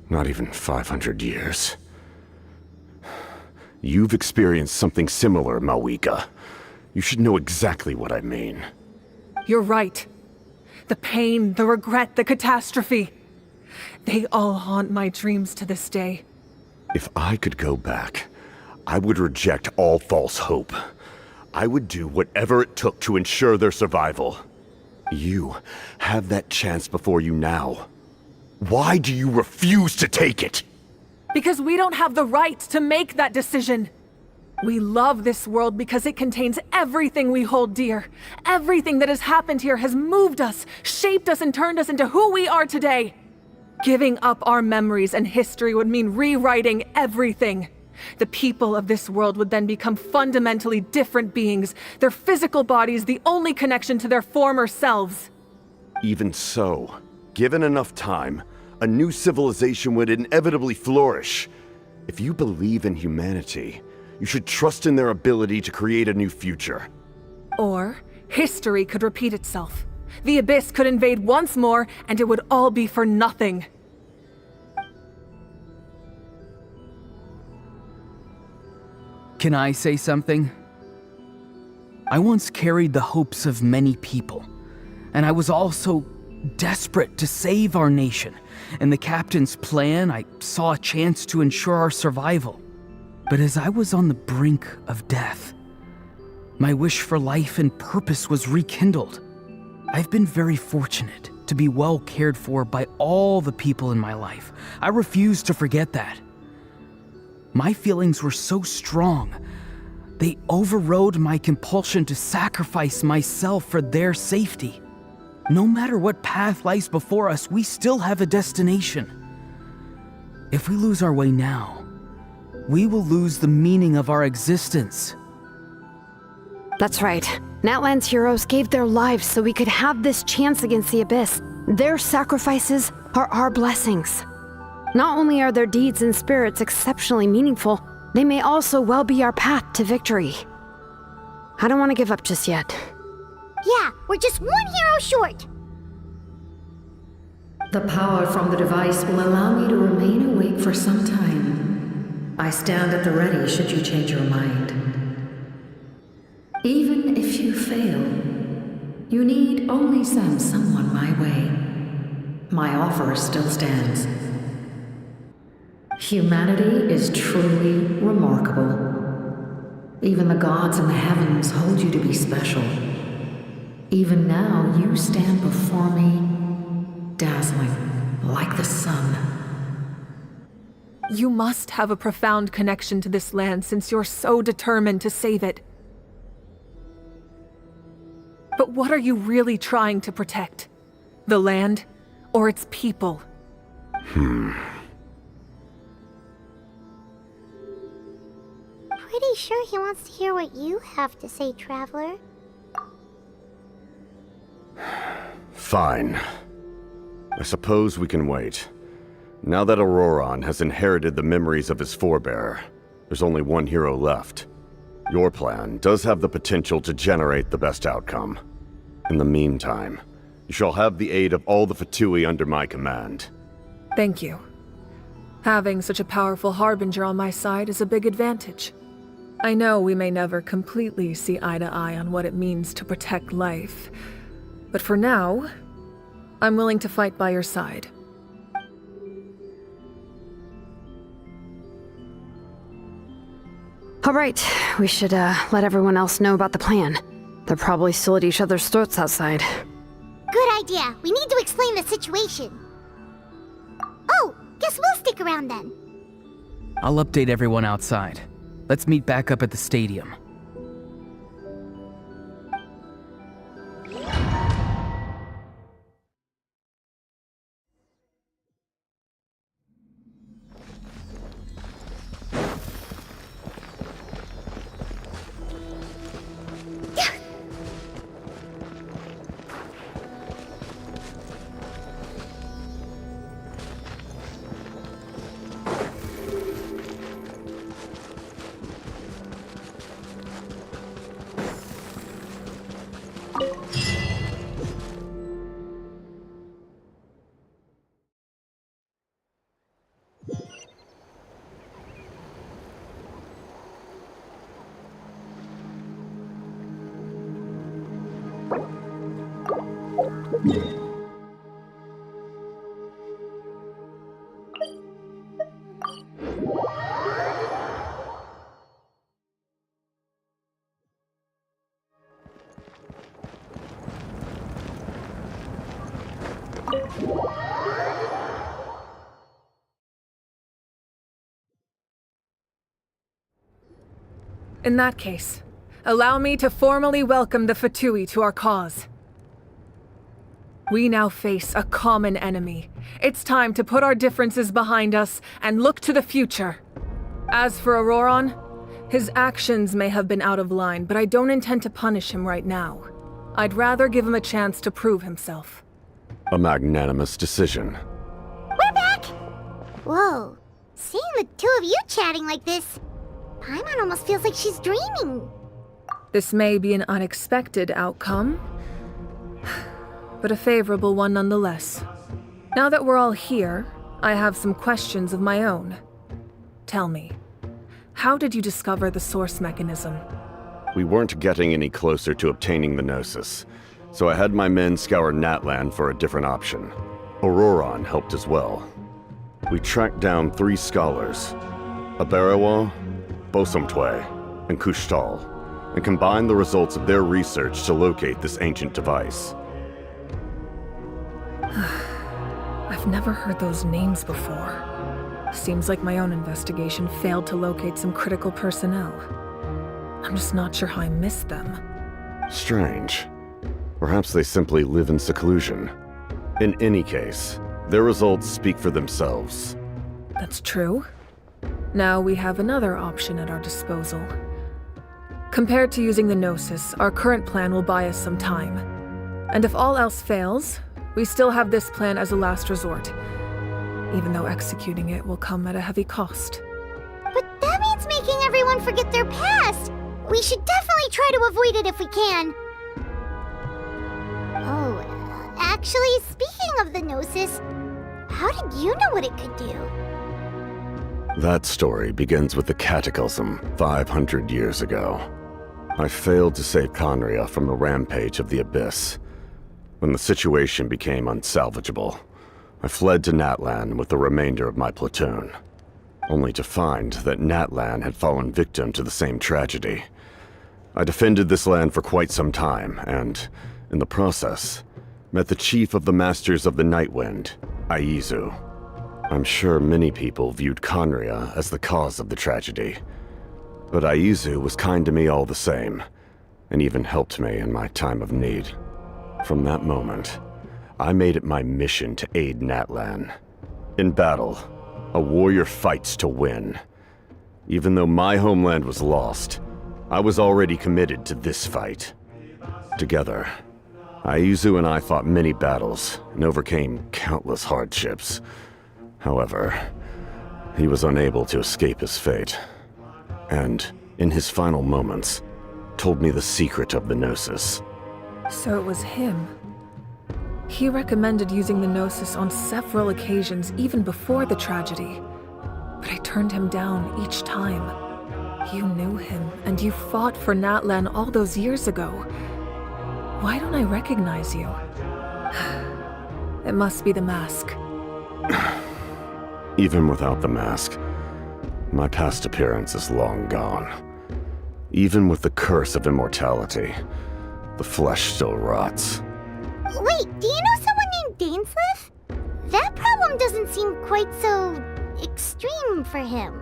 Not even 500 years. You've experienced something similar, Mawika. You should know exactly what I mean. You're right. The pain, the regret, the catastrophe. They all haunt my dreams to this day. If I could go back, I would reject all false hope. I would do whatever it took to ensure their survival. You have that chance before you now. Why do you refuse to take it? Because we don't have the right to make that decision. We love this world because it contains everything we hold dear. Everything that has happened here has moved us, shaped us, and turned us into who we are today. Giving up our memories and history would mean rewriting everything. The people of this world would then become fundamentally different beings, their physical bodies the only connection to their former selves. Even so, given enough time, a new civilization would inevitably flourish. If you believe in humanity, you should trust in their ability to create a new future. Or, history could repeat itself. The Abyss could invade once more, and it would all be for nothing. Can I say something? I once carried the hopes of many people, and I was also desperate to save our nation. In the captain's plan, I saw a chance to ensure our survival. But as I was on the brink of death, my wish for life and purpose was rekindled. I've been very fortunate to be well cared for by all the people in my life. I refuse to forget that. My feelings were so strong, they overrode my compulsion to sacrifice myself for their safety. No matter what path lies before us, we still have a destination. If we lose our way now, we will lose the meaning of our existence. That's right. Natlan's heroes gave their lives so we could have this chance against the Abyss. Their sacrifices are our blessings. Not only are their deeds and spirits exceptionally meaningful, they may also well be our path to victory. I don't want to give up just yet. Yeah, we're just one hero short. The power from the device will allow me to remain awake for some time. I stand at the ready should you change your mind. Even if you fail, you need only send someone my way. My offer still stands. Humanity is truly remarkable. Even the gods in the heavens hold you to be special. Even now, you stand before me, dazzling like the sun. You must have a profound connection to this land since you're so determined to save it. But what are you really trying to protect? The land or its people? Pretty sure he wants to hear what you have to say, Traveler. Fine. I suppose we can wait. Now that Auroron has inherited the memories of his forebear, there's only one hero left. Your plan does have the potential to generate the best outcome. In the meantime, you shall have the aid of all the Fatui under my command. Thank you. Having such a powerful harbinger on my side is a big advantage. I know we may never completely see eye to eye on what it means to protect life, but for now, I'm willing to fight by your side. All right, we should let everyone else know about the plan. They're probably still at each other's throats outside. Good idea. We need to explain the situation. Oh, guess we'll stick around then. I'll update everyone outside. Let's meet back up at the stadium. In that case, allow me to formally welcome the Fatui to our cause. We now face a common enemy. It's time to put our differences behind us and look to the future. As for Auroron, his actions may have been out of line, but I don't intend to punish him right now. I'd rather give him a chance to prove himself. A magnanimous decision. We're back! Whoa, seeing the two of you chatting like this, Paimon almost feels like she's dreaming. This may be an unexpected outcome, but a favorable one nonetheless. Now that we're all here, I have some questions of my own. Tell me, how did you discover the source mechanism? We weren't getting any closer to obtaining the Gnosis, so I had my men scour Natland for a different option. Auroron helped as well. We tracked down 3 scholars, Aberawa, Bosomtwe, and Kushtal, and combined the results of their research to locate this ancient device. I've never heard those names before. Seems like my own investigation failed to locate some critical personnel. I'm just not sure how I missed them. Strange. Perhaps they simply live in seclusion. In any case, their results speak for themselves. That's true. Now we have another option at our disposal. Compared to using the Gnosis, our current plan will buy us some time. And if all else fails, we still have this plan as a last resort, even though executing it will come at a heavy cost. But that means making everyone forget their past! We should definitely try to avoid it if we can. Actually, speaking of the Gnosis, how did you know what it could do? That story begins with the Cataclysm 500 years ago. I failed to save Conria from the rampage of the Abyss. When the situation became unsalvageable, I fled to Natlan with the remainder of my platoon, only to find that Natlan had fallen victim to the same tragedy. I defended this land for quite some time, and, in the process, met the chief of the Masters of the Nightwind, Aizu. I'm sure many people viewed Conria as the cause of the tragedy, but Aizu was kind to me all the same, and even helped me in my time of need. From that moment, I made it my mission to aid Natlan. In battle, a warrior fights to win. Even though my homeland was lost, I was already committed to this fight. Together, Aizu and I fought many battles and overcame countless hardships. However, he was unable to escape his fate, and, in his final moments, told me the secret of the Gnosis. So it was him. He recommended using the Gnosis on several occasions, even before the tragedy. But I turned him down each time. You knew him, and you fought for Natlan all those years ago. Why don't I recognize you? It must be the mask. Even without the mask, my past appearance is long gone. Even with the curse of immortality, the flesh still rots. Wait, do you know someone named Dainsleif? That problem doesn't seem quite so extreme for him.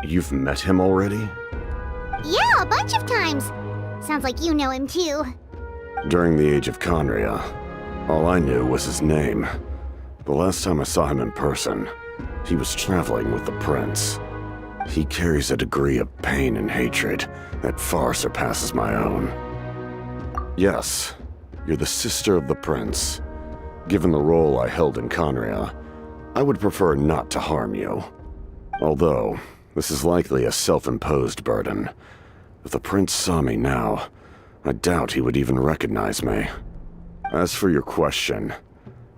You've met him already? Yeah, a bunch of times. Sounds like you know him too. During the age of Conria, all I knew was his name. The last time I saw him in person, he was traveling with the prince. He carries a degree of pain and hatred that far surpasses my own. Yes, you're the sister of the prince. Given the role I held in Conria, I would prefer not to harm you. Although, this is likely a self-imposed burden. If the prince saw me now, I doubt he would even recognize me. As for your question,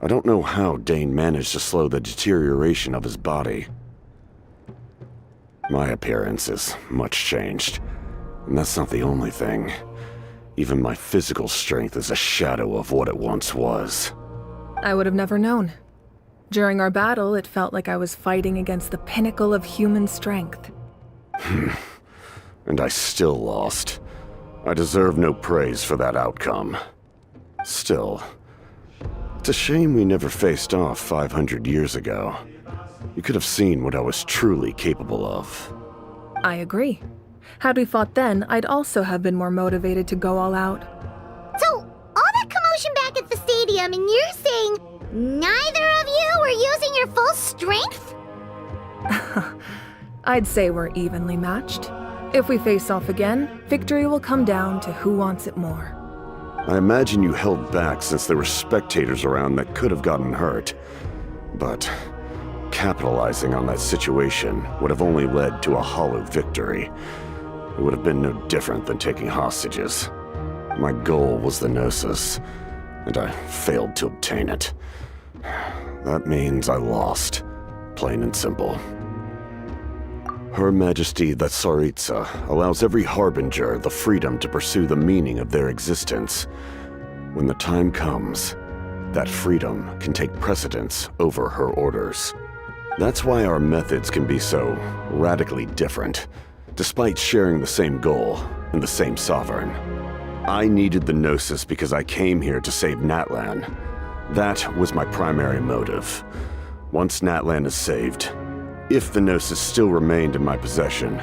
I don't know how Dane managed to slow the deterioration of his body. My appearance is much changed, and that's not the only thing. Even my physical strength is a shadow of what it once was. I would have never known. During our battle, it felt like I was fighting against the pinnacle of human strength. And I still lost. I deserve no praise for that outcome. Still, it's a shame we never faced off 500 years ago. You could have seen what I was truly capable of. I agree. Had we fought then, I'd also have been more motivated to go all out. So, all that commotion back at the stadium, and you're saying neither of you were using your full strength? I'd say we're evenly matched. If we face off again, victory will come down to who wants it more. I imagine you held back since there were spectators around that could have gotten hurt. But capitalizing on that situation would have only led to a hollow victory. It would have been no different than taking hostages. My goal was the Gnosis, and I failed to obtain it. That means I lost, plain and simple. Her Majesty the Tsaritsa allows every Harbinger the freedom to pursue the meaning of their existence. When the time comes, that freedom can take precedence over her orders. That's why our methods can be so radically different, despite sharing the same goal and the same sovereign. I needed the Gnosis because I came here to save Natlan. That was my primary motive. Once Natlan is saved, if the Gnosis still remained in my possession,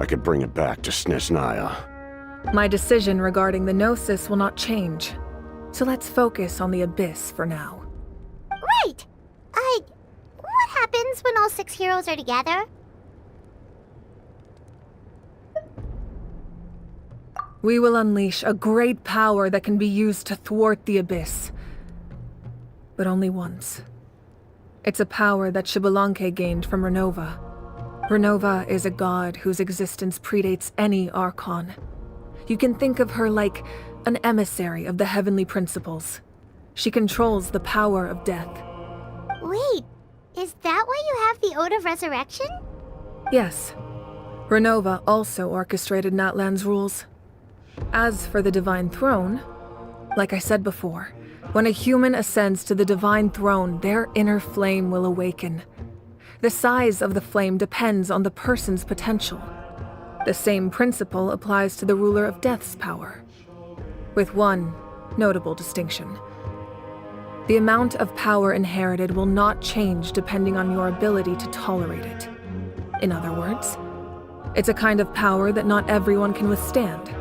I could bring it back to Snezhnaya. My decision regarding the Gnosis will not change. So let's focus on the Abyss for now. Right! What happens when all 6 heroes are together? We will unleash a great power that can be used to thwart the Abyss. But only once. It's a power that Xbalanque gained from Renova. Renova is a god whose existence predates any Archon. You can think of her like an emissary of the heavenly principles. She controls the power of death. Wait, is that why you have the Ode of Resurrection? Yes. Renova also orchestrated Natlan's rules. As for the Divine Throne, like I said before, when a human ascends to the Divine Throne, their inner flame will awaken. The size of the flame depends on the person's potential. The same principle applies to the ruler of Death's power, with one notable distinction. The amount of power inherited will not change depending on your ability to tolerate it. In other words, it's a kind of power that not everyone can withstand.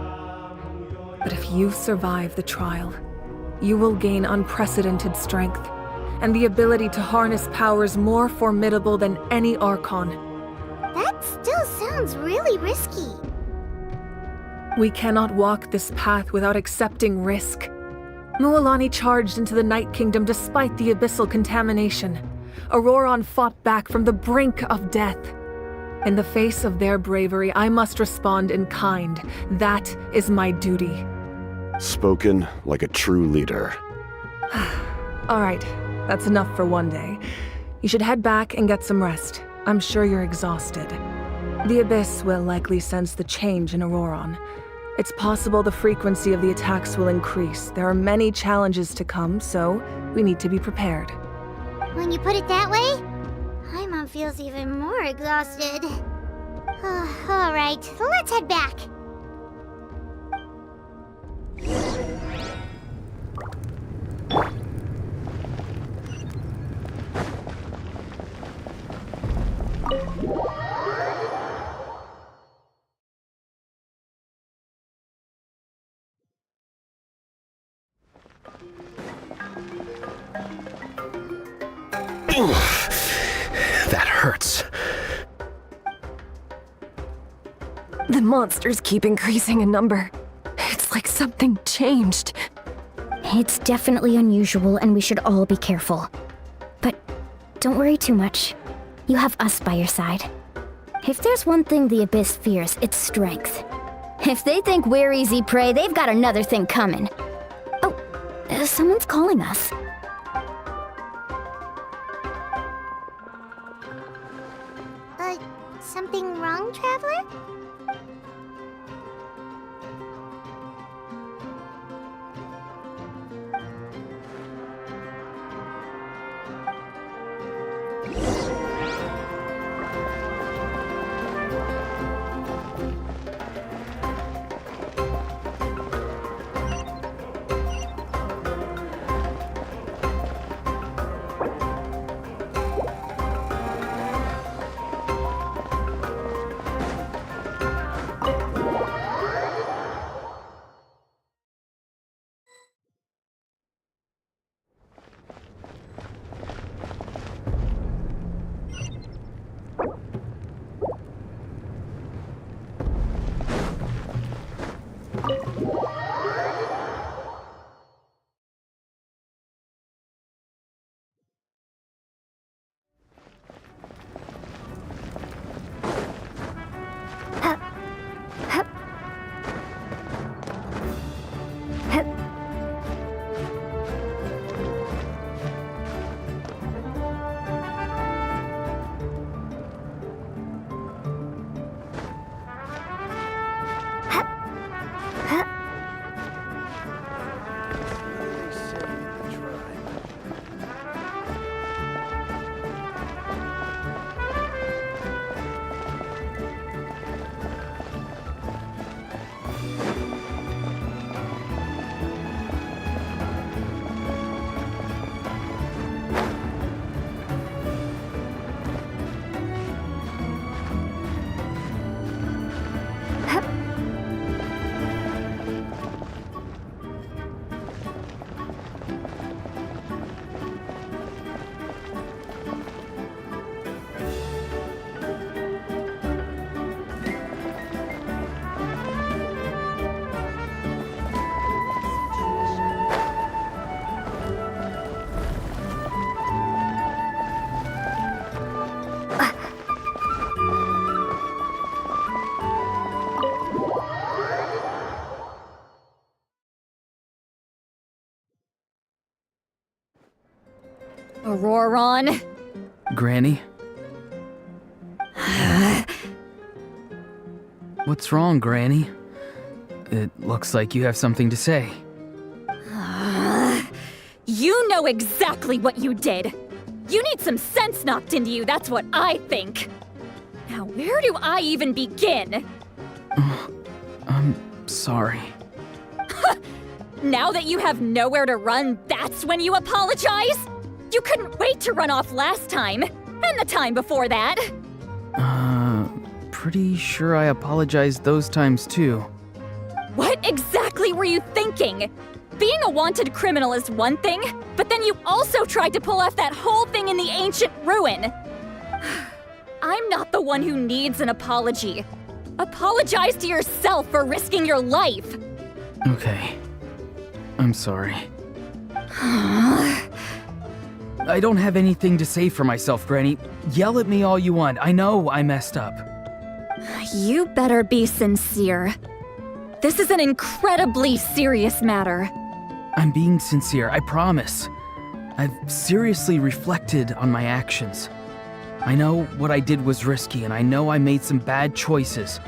But if you survive the trial, you will gain unprecedented strength and the ability to harness powers more formidable than any Archon. That still sounds really risky. We cannot walk this path without accepting risk. Mualani charged into the Night Kingdom despite the abyssal contamination. Auroron fought back from the brink of death. In the face of their bravery, I must respond in kind. That is my duty. Spoken like a true leader. All right, that's enough for one day. You should head back and get some rest. I'm sure you're exhausted. The Abyss will likely sense the change in Auroron. It's possible the frequency of the attacks will increase. There are many challenges to come, so we need to be prepared. When you put it that way, Paimon feels even more exhausted. All right, let's head back. That hurts. The monsters keep increasing in number. It's like something changed. It's definitely unusual and we should all be careful. But don't worry too much. You have us by your side. If there's one thing the Abyss fears, it's strength. If they think we're easy prey, they've got another thing coming. Oh, someone's calling us. Something wrong, Traveler? Auroron. Granny? What's wrong, Granny? It looks like you have something to say. You know exactly what you did. You need some sense knocked into you, that's what I think. Now, where do I even begin? I'm sorry. Now that you have nowhere to run, that's when you apologize? You couldn't wait to run off last time, and the time before that. Pretty sure I apologized those times too. What exactly were you thinking? Being a wanted criminal is one thing, but then you also tried to pull off that whole thing in the ancient ruin. I'm not the one who needs an apology. Apologize to yourself for risking your life. Okay. I'm sorry. I don't have anything to say for myself, Granny. Yell at me all you want. I know I messed up. You better be sincere. This is an incredibly serious matter. I'm being sincere, I promise. I've seriously reflected on my actions. I know what I did was risky, and I know I made some bad choices.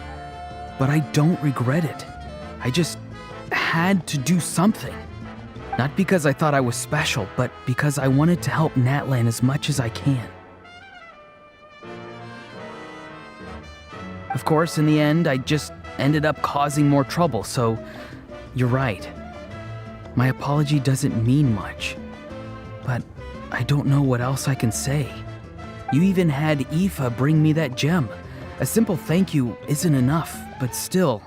But I don't regret it. I just had to do something. Not because I thought I was special, but because I wanted to help Natlan as much as I can. Of course, in the end, I just ended up causing more trouble, so you're right. My apology doesn't mean much, but I don't know what else I can say. You even had Aoife bring me that gem. A simple thank you isn't enough, but still.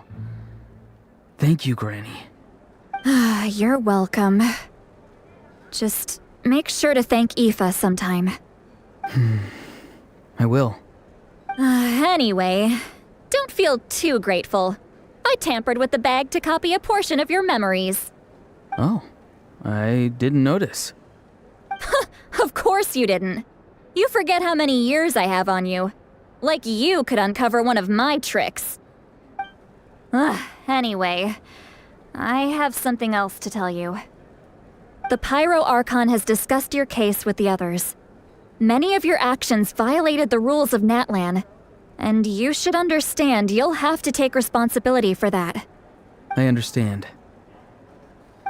Thank you, Granny. You're welcome. Just make sure to thank Aoife sometime. I will. Anyway, don't feel too grateful. I tampered with the bag to copy a portion of your memories. Oh, I didn't notice. Of course you didn't. You forget how many years I have on you. Like you could uncover one of my tricks. Anyway, I have something else to tell you. The Pyro Archon has discussed your case with the others. Many of your actions violated the rules of Natlan, and you should understand you'll have to take responsibility for that. I understand.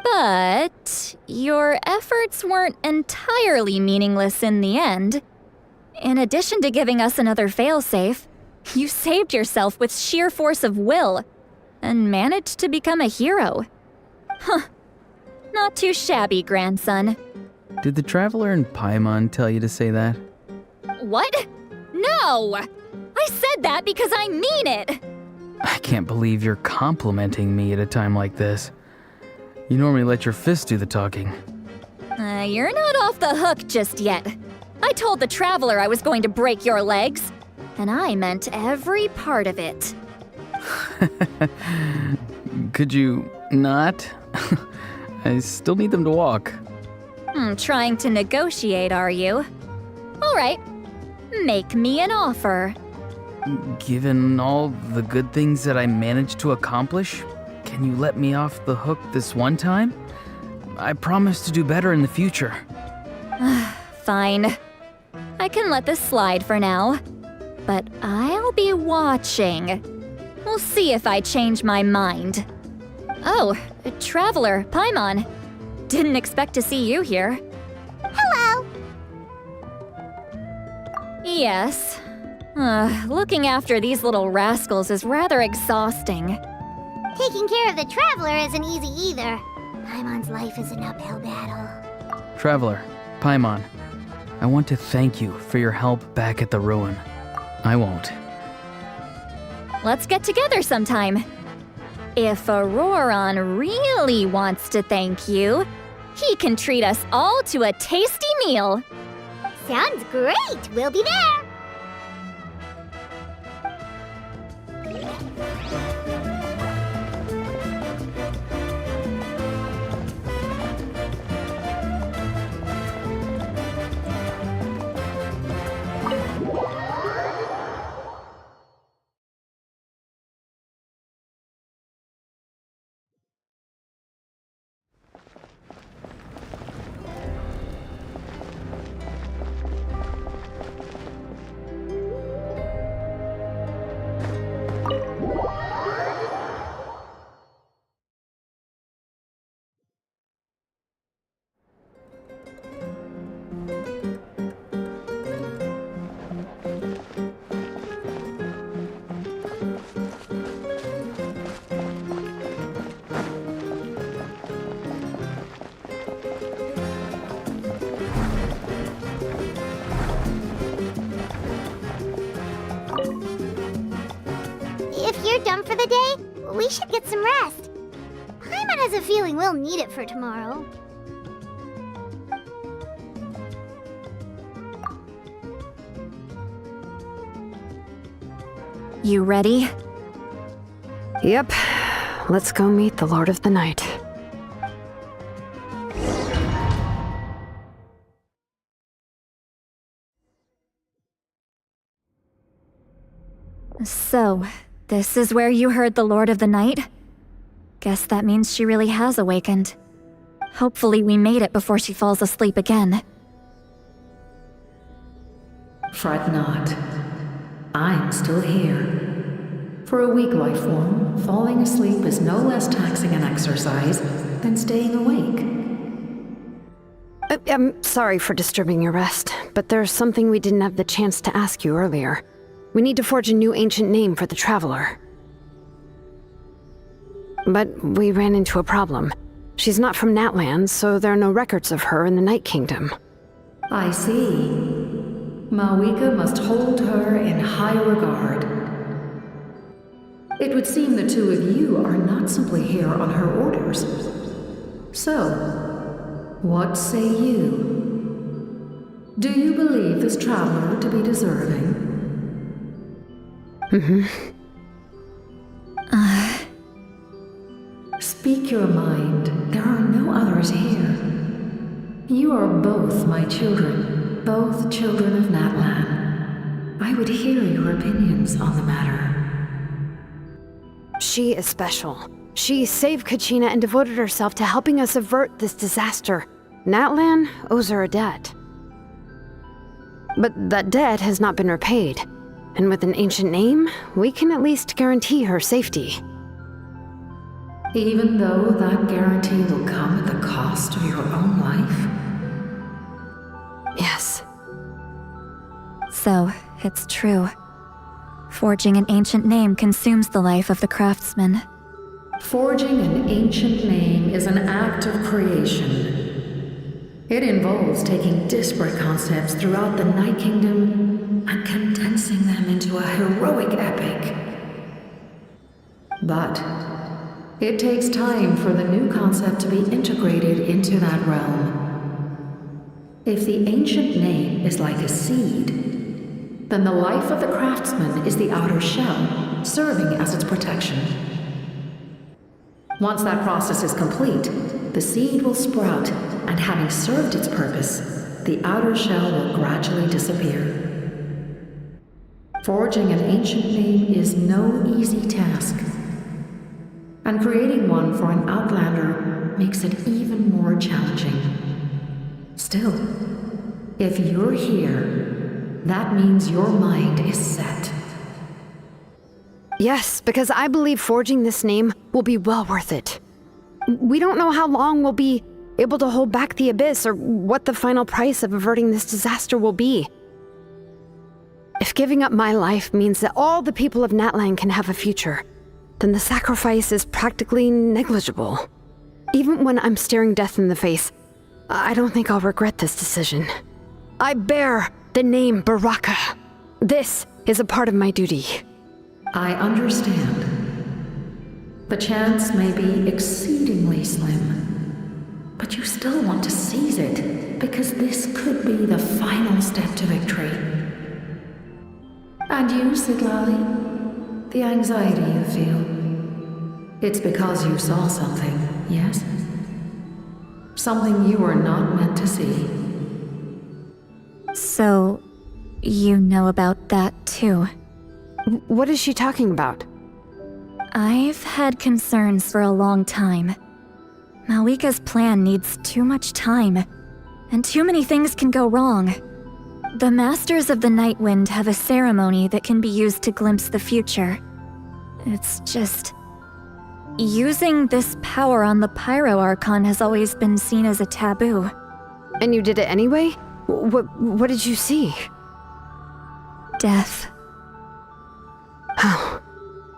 But your efforts weren't entirely meaningless in the end. In addition to giving us another failsafe, you saved yourself with sheer force of will and managed to become a hero. Huh. Not too shabby, grandson. Did the Traveler and Paimon tell you to say that? What? No! I said that because I mean it! I can't believe you're complimenting me at a time like this. You normally let your fists do the talking. You're not off the hook just yet. I told the Traveler I was going to break your legs, and I meant every part of it. Could you not? I still need them to walk. Trying to negotiate, are you? All right, make me an offer. Given all the good things that I managed to accomplish, can you let me off the hook this one time? I promise to do better in the future. Fine. I can let this slide for now. But I'll be watching. We'll see if I change my mind. Oh, Traveler, Paimon. Didn't expect to see you here. Hello! Yes. Looking after these little rascals is rather exhausting. Taking care of the Traveler isn't easy either. Paimon's life is an uphill battle. Traveler, Paimon, I want to thank you for your help back at the ruin. I won't. Let's get together sometime. If Auroron really wants to thank you, he can treat us all to a tasty meal. Sounds great! We'll be there! you're done for the day, we should get some rest. Paimon has a feeling we'll need it for tomorrow. You ready? Yep. Let's go meet the Lord of the Night. So, this is where you heard the Lord of the Night? Guess that means she really has awakened. Hopefully we made it before she falls asleep again. Fret not. I'm still here. For a weak life form, falling asleep is no less taxing an exercise than staying awake. I'm sorry for disturbing your rest, but there's something we didn't have the chance to ask you earlier. We need to forge a new ancient name for the Traveler. But we ran into a problem. She's not from Natlan, so there are no records of her in the Night Kingdom. I see. Mawika must hold her in high regard. It would seem the two of you are not simply here on her orders. So, what say you? Do you believe this traveler to be deserving? Speak your mind. There are no others here. You are both my children, both children of Natlan. I would hear your opinions on the matter. She is special. She saved Kachina and devoted herself to helping us avert this disaster. Natlan owes her a debt. But that debt has not been repaid. And with an ancient name, we can at least guarantee her safety. Even though that guarantee will come at the cost of your own life? Yes. So, it's true. Forging an ancient name consumes the life of the craftsman. Forging an ancient name is an act of creation. It involves taking disparate concepts throughout the Night Kingdom and condensing them into a heroic epic. But it takes time for the new concept to be integrated into that realm. If the ancient name is like a seed, then the life of the craftsman is the outer shell, serving as its protection. Once that process is complete, the seed will sprout, and having served its purpose, the outer shell will gradually disappear. Forging an ancient name is no easy task, and creating one for an outlander makes it even more challenging. Still, if you're here, that means your mind is set. Yes, because I believe forging this name will be well worth it. We don't know how long we'll be able to hold back the abyss or what the final price of averting this disaster will be. If giving up my life means that all the people of Natlan can have a future, then the sacrifice is practically negligible. Even when I'm staring death in the face, I don't think I'll regret this decision. I bear the name Baraka. This is a part of my duty. I understand. The chance may be exceedingly slim, but you still want to seize it because this could be the final step to victory. And you, Sidlali, the anxiety you feel, it's because you saw something, yes? Something you were not meant to see. So, you know about that too. What is she talking about? I've had concerns for a long time. Mawika's plan needs too much time, and too many things can go wrong. The Masters of the Night Wind have a ceremony that can be used to glimpse the future. It's just... using this power on the Pyro Archon has always been seen as a taboo. And you did it anyway? What did you see? Death. How?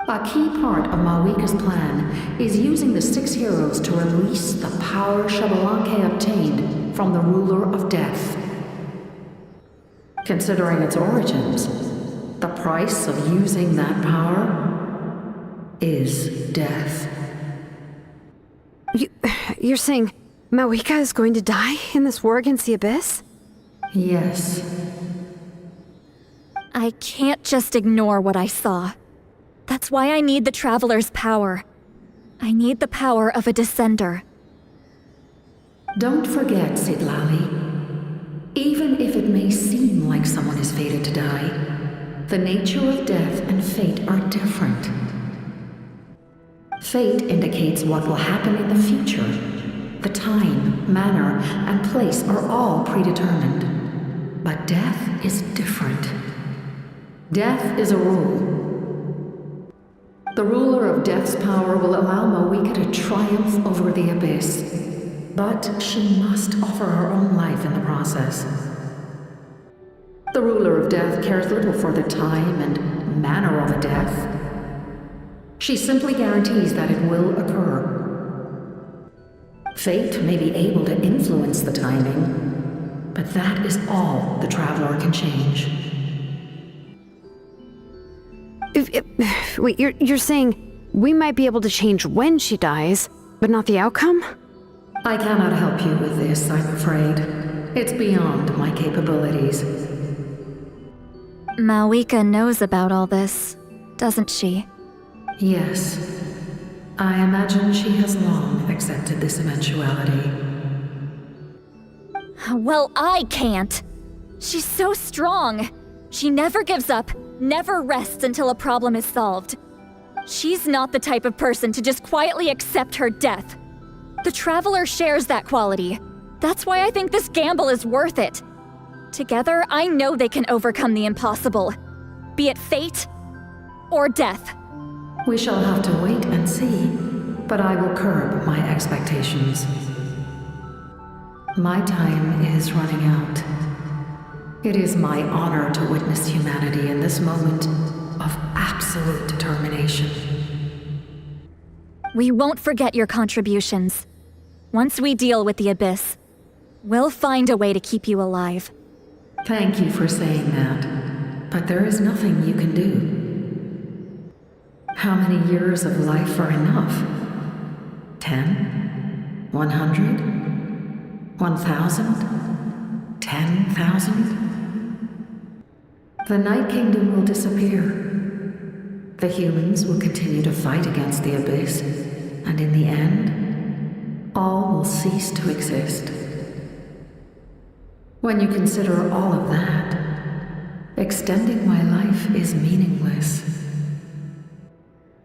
A key part of Mawika's plan is using the 6 heroes to release the power Xbalanque obtained from the Ruler of Death. Considering its origins, the price of using that power, is death. You're saying Mawika is going to die in this war against the Abyss? Yes. I can't just ignore what I saw. That's why I need the Traveler's power. I need the power of a Descender. Don't forget, Citlali. Even if it may seem like someone is fated to die, the nature of death and fate are different. Fate indicates what will happen in the future. The time, manner, and place are all predetermined. But death is different. Death is a rule. The ruler of Death's power will allow Mawika to triumph over the Abyss. But she must offer her own life in the process. The ruler of Death cares little for the time and manner of a death. She simply guarantees that it will occur. Fate may be able to influence the timing, but that is all the Traveler can change. Wait, you're saying we might be able to change when she dies, but not the outcome? I cannot help you with this, I'm afraid. It's beyond my capabilities. Mawika knows about all this, doesn't she? Yes. I imagine she has long accepted this eventuality. Well, I can't. She's so strong. She never gives up, never rests until a problem is solved. She's not the type of person to just quietly accept her death. The Traveler shares that quality. That's why I think this gamble is worth it. Together, I know they can overcome the impossible. Be it fate or death. We shall have to wait and see, but I will curb my expectations. My time is running out. It is my honor to witness humanity in this moment of absolute determination. We won't forget your contributions. Once we deal with the Abyss, we'll find a way to keep you alive. Thank you for saying that, but there is nothing you can do. How many years of life are enough? 10? 100? 1,000? 10,000? The Night Kingdom will disappear. The humans will continue to fight against the Abyss, and in the end, all will cease to exist. When you consider all of that, extending my life is meaningless.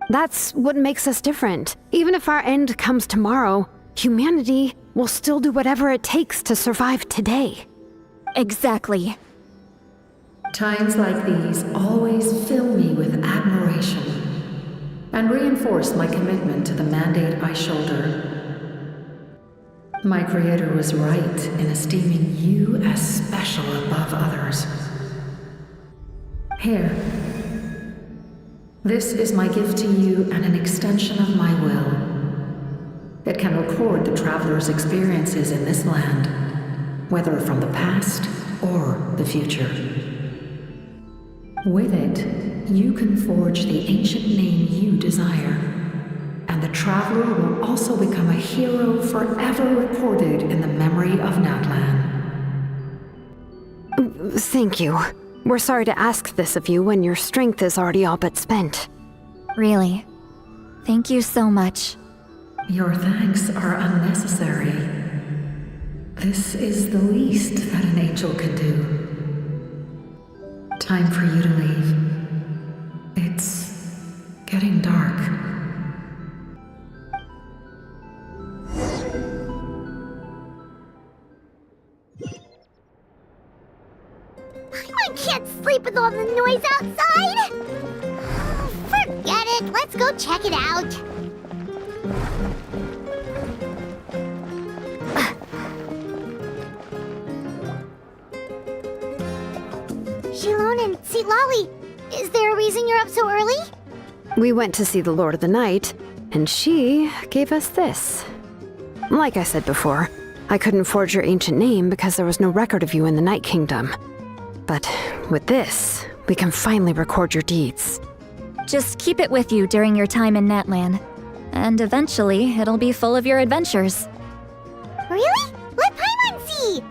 That's what makes us different. Even if our end comes tomorrow, humanity will still do whatever it takes to survive today. Exactly. Times like these always fill me with admiration and reinforce my commitment to the mandate I shoulder. My Creator was right in esteeming you as special above others. Here. This is my gift to you and an extension of my will. It can record the Traveler's experiences in this land, whether from the past or the future. With it, you can forge the ancient name you desire, and the Traveler will also become a hero forever recorded in the memory of Natlan. Thank you. We're sorry to ask this of you when your strength is already all but spent. Really. Thank you so much. Your thanks are unnecessary. This is the least that an angel can do. Time for you to leave. It's getting dark. I can't sleep with all the noise outside! Forget it, let's go check it out. Shilon and Citlali, is there a reason you're up so early? We went to see the Lord of the Night, and she gave us this. Like I said before, I couldn't forge your ancient name because there was no record of you in the Night Kingdom. But with this, we can finally record your deeds. Just keep it with you during your time in Natlan. And eventually, it'll be full of your adventures. Really? Let Paimon see!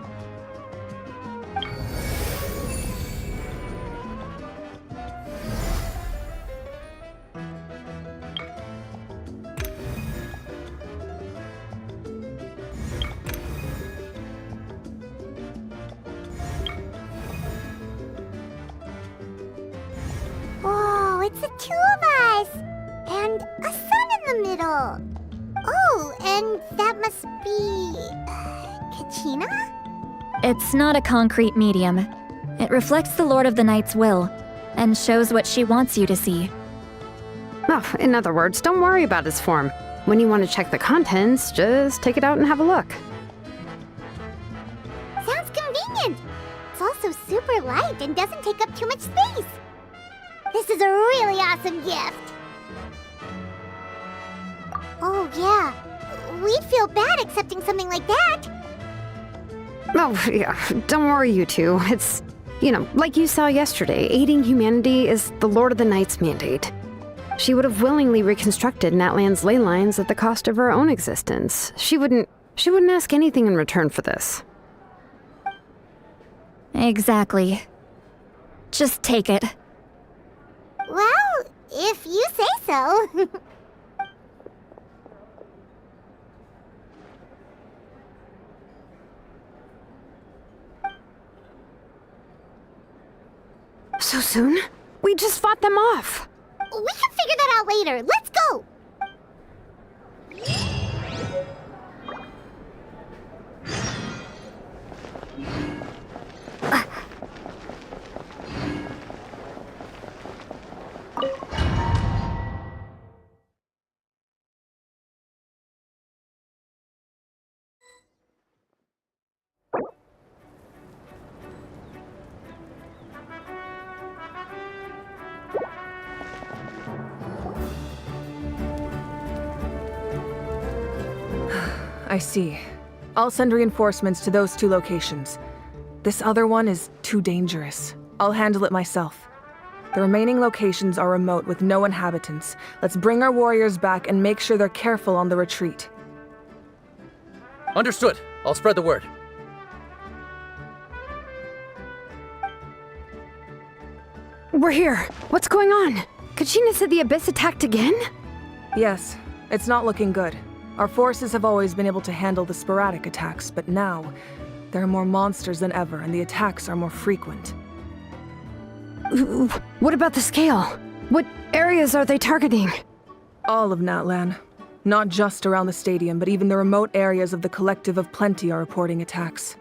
Whoa, it's the two of us! And a sun in the middle! Oh, and that must be... Kachina? It's not a concrete medium. It reflects the Lord of the Night's will, and shows what she wants you to see. Oh, in other words, don't worry about his form. When you want to check the contents, just take it out and have a look. Sounds convenient! It's also super light and doesn't take up too much space. This is a really awesome gift! Oh, yeah. We'd feel bad accepting something like that. Oh, yeah, don't worry, you two. It's, like you saw yesterday, aiding humanity is the Lord of the Night's mandate. She would have willingly reconstructed Natlan's ley lines at the cost of her own existence. She wouldn't ask anything in return for this. Exactly. Just take it. Well, if you say so. So soon? We just fought them off. We can figure that out later. Let's go! I see. I'll send reinforcements to those 2 locations. This other one is too dangerous. I'll handle it myself. The remaining locations are remote with no inhabitants. Let's bring our warriors back and make sure they're careful on the retreat. Understood. I'll spread the word. We're here. What's going on? Kachina said the Abyss attacked again? Yes, it's not looking good. Our forces have always been able to handle the sporadic attacks, but now, there are more monsters than ever, and the attacks are more frequent. What about the scale? What areas are they targeting? All of Natlan. Not just around the stadium, but even the remote areas of the Collective of Plenty are reporting attacks.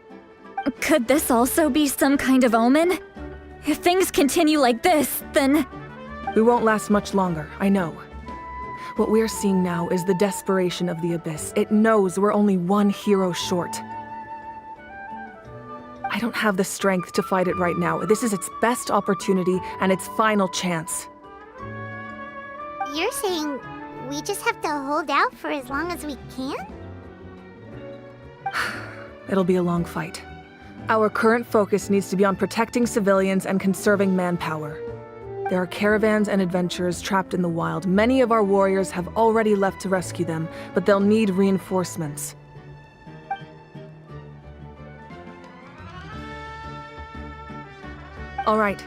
Could this also be some kind of omen? If things continue like this, then... We won't last much longer, I know. What we're seeing now is the desperation of the Abyss. It knows we're only one hero short. I don't have the strength to fight it right now. This is its best opportunity and its final chance. You're saying we just have to hold out for as long as we can? It'll be a long fight. Our current focus needs to be on protecting civilians and conserving manpower. There are caravans and adventurers trapped in the wild. Many of our warriors have already left to rescue them, but they'll need reinforcements. All right.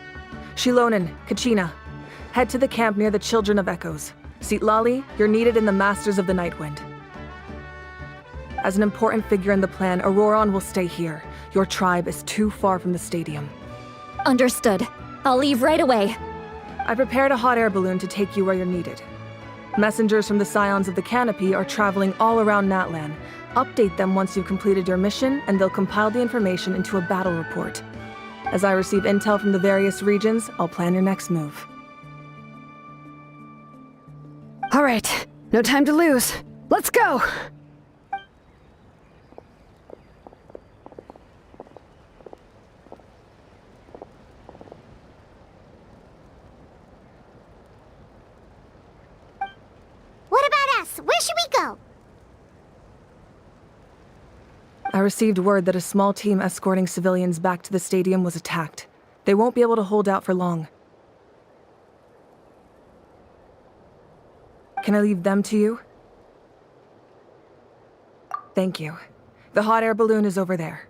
Shilonen, Kachina, head to the camp near the Children of Echoes. Sitlali, you're needed in the Masters of the Nightwind. As an important figure in the plan, Auroron will stay here. Your tribe is too far from the stadium. Understood. I'll leave right away. I prepared a hot air balloon to take you where you're needed. Messengers from the Scions of the Canopy are traveling all around Natlan. Update them once you've completed your mission, and they'll compile the information into a battle report. As I receive intel from the various regions, I'll plan your next move. All right, no time to lose. Let's go! What about us? Where should we go? I received word that a small team escorting civilians back to the stadium was attacked. They won't be able to hold out for long. Can I leave them to you? Thank you. The hot air balloon is over there.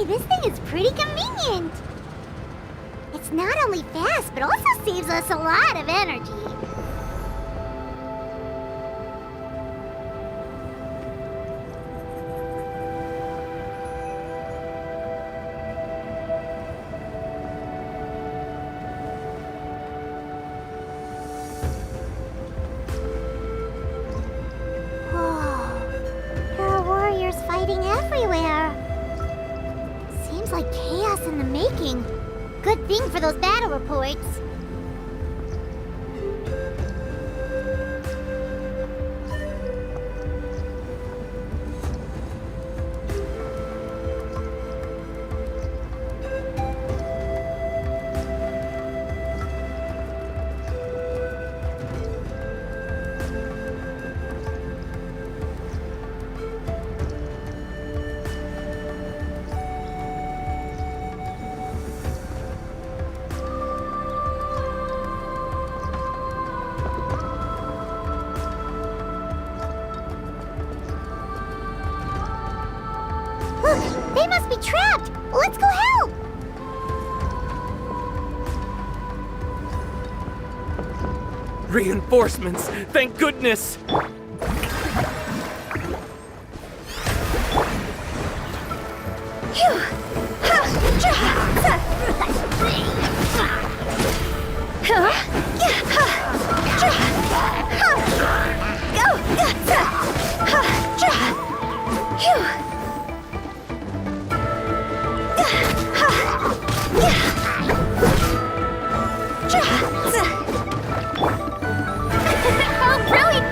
This thing is pretty convenient. It's not only fast, but also saves us a lot of energy. Whoa, there are warriors fighting everywhere. Seems like chaos in the making. Good thing for those battle reports. They must be trapped! Let's go help! Reinforcements! Thank goodness! Oh, brilliant!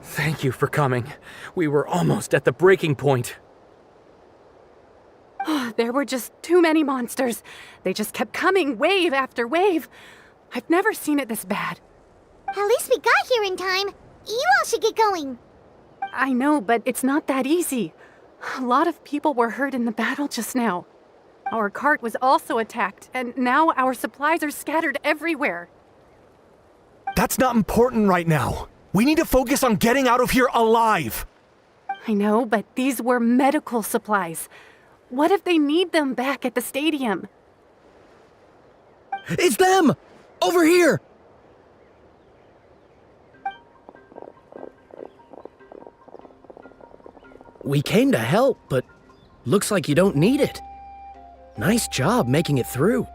Thank you for coming. We were almost at the breaking point. There were just too many monsters. They just kept coming, wave after wave. I've never seen it this bad. At least we got here in time. You all should get going. I know, but it's not that easy. A lot of people were hurt in the battle just now. Our cart was also attacked, and now our supplies are scattered everywhere. That's not important right now. We need to focus on getting out of here alive. I know, but these were medical supplies. What if they need them back at the stadium? It's them! Over here! We came to help, but looks like you don't need it. Nice job making it through.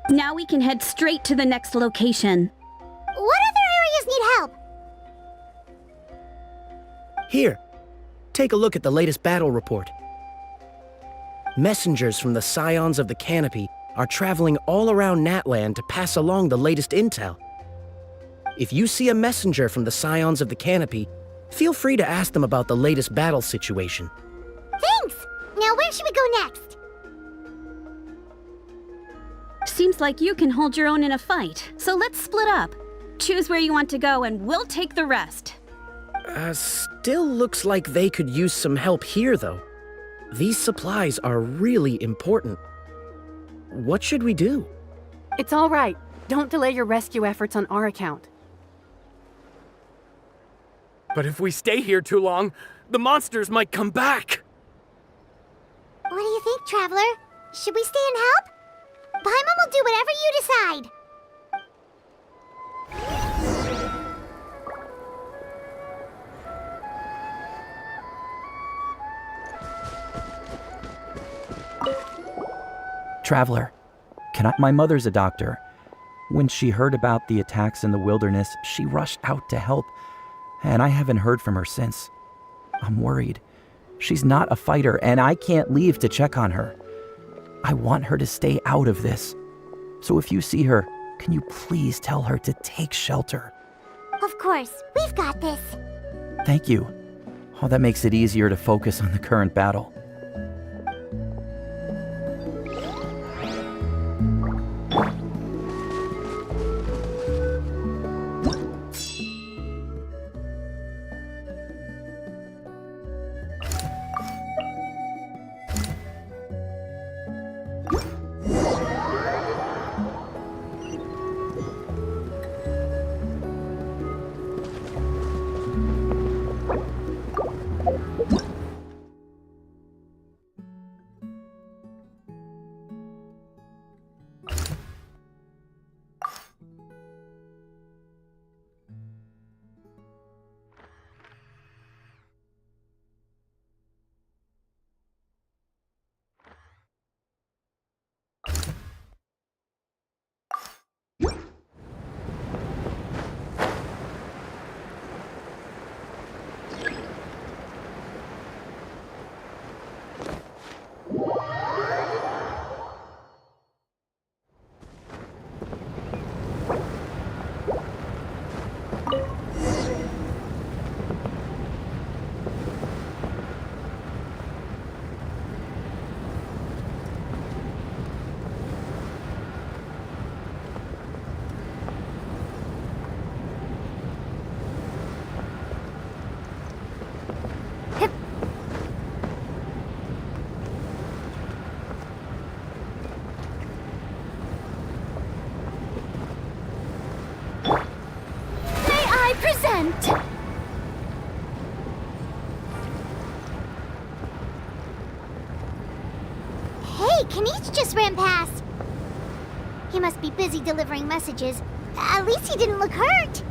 Now we can head straight to the next location. What other areas need help? Here, take a look at the latest battle report. Messengers from the Scions of the Canopy are traveling all around Natland to pass along the latest intel. If you see a messenger from the Scions of the Canopy, feel free to ask them about the latest battle situation. Thanks! Now where should we go next? Seems like you can hold your own in a fight, so let's split up. Choose where you want to go and we'll take the rest. Still looks like they could use some help here, though. These supplies are really important. What should we do? It's all right. Don't delay your rescue efforts on our account. But if we stay here too long, the monsters might come back. What do you think, Traveler? Should we stay and help? Paimon will do whatever you decide. Traveler, my mother's a doctor. When she heard about the attacks in the wilderness, she rushed out to help, and I haven't heard from her since. I'm worried. She's not a fighter, and I can't leave to check on her. I want her to stay out of this. So if you see her, can you please tell her to take shelter? Of course, we've got this. Thank you. Oh, that makes it easier to focus on the current battle. Hey, Kanish just ran past. He must be busy delivering messages. At least he didn't look hurt.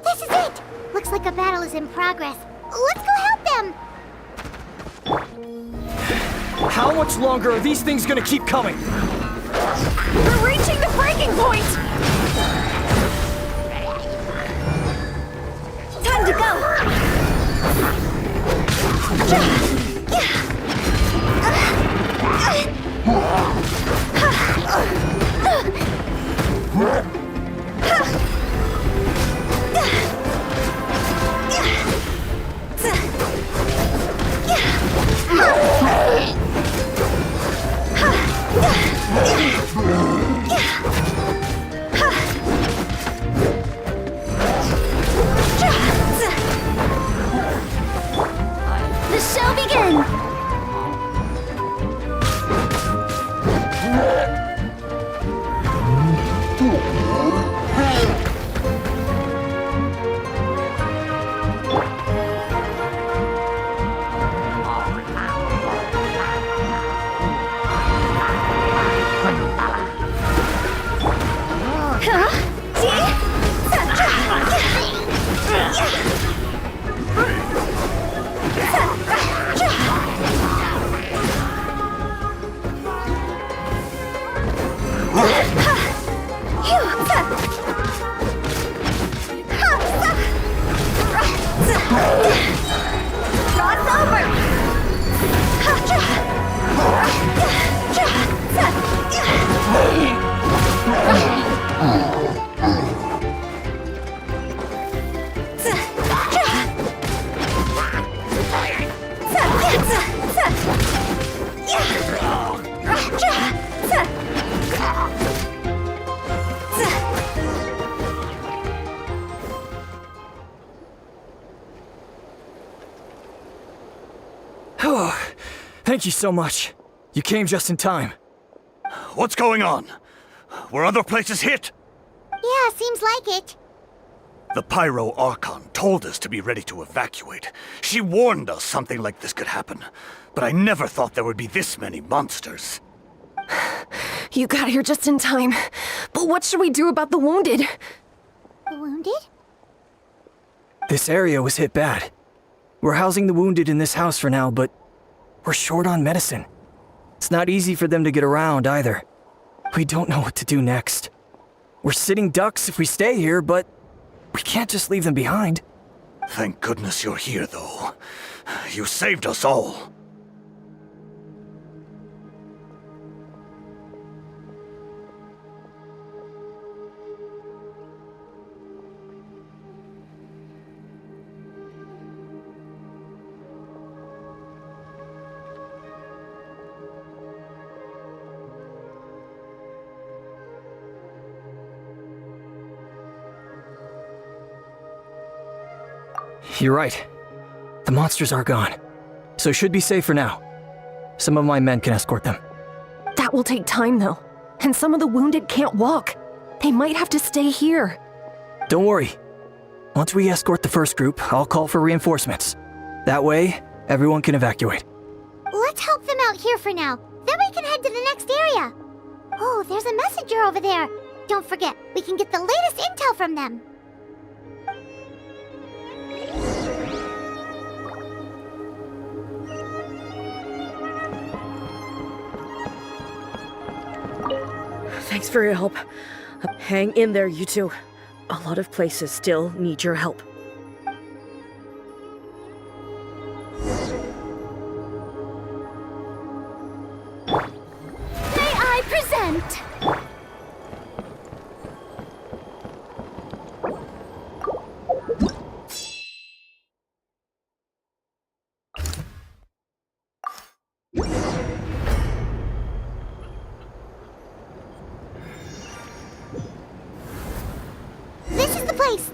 This is it! Looks like a battle is in progress. Let's go help them! How much longer are these things gonna keep coming? We're reaching the breaking point! Time to go! The show begins! Thank you so much. You came just in time. What's going on? Were other places hit? Yeah, seems like it. The Pyro Archon told us to be ready to evacuate. She warned us something like this could happen. But I never thought there would be this many monsters. You got here just in time. But what should we do about the wounded? The wounded? This area was hit bad. We're housing the wounded in this house for now, but we're short on medicine. It's not easy for them to get around either. We don't know what to do next. We're sitting ducks if we stay here, but we can't just leave them behind. Thank goodness you're here, though. You saved us all. You're right. The monsters are gone, so should be safe for now. Some of my men can escort them. That will take time, though. And some of the wounded can't walk. They might have to stay here. Don't worry. Once we escort the first group, I'll call for reinforcements. That way, everyone can evacuate. Let's help them out here for now. Then we can head to the next area. Oh, there's a messenger over there. Don't forget, we can get the latest intel from them. Thanks for your help. Hang in there, you two. A lot of places still need your help. May I present?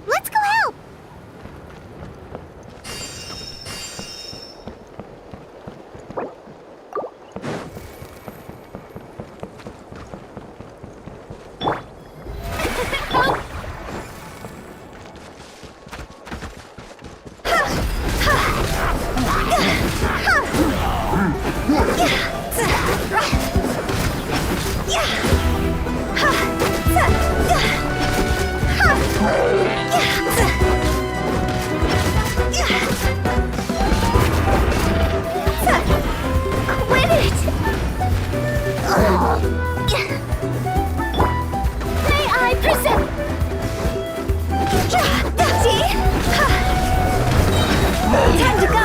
Let's go help! Quit it! May I present? See? Time to go!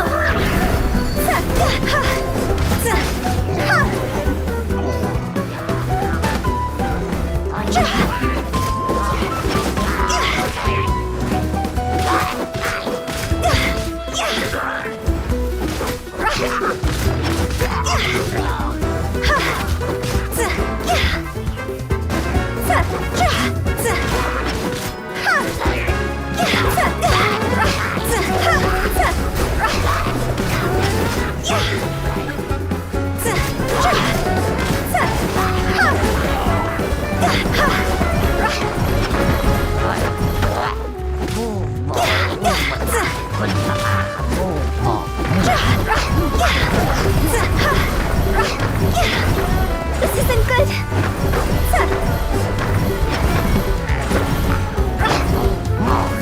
This isn't good.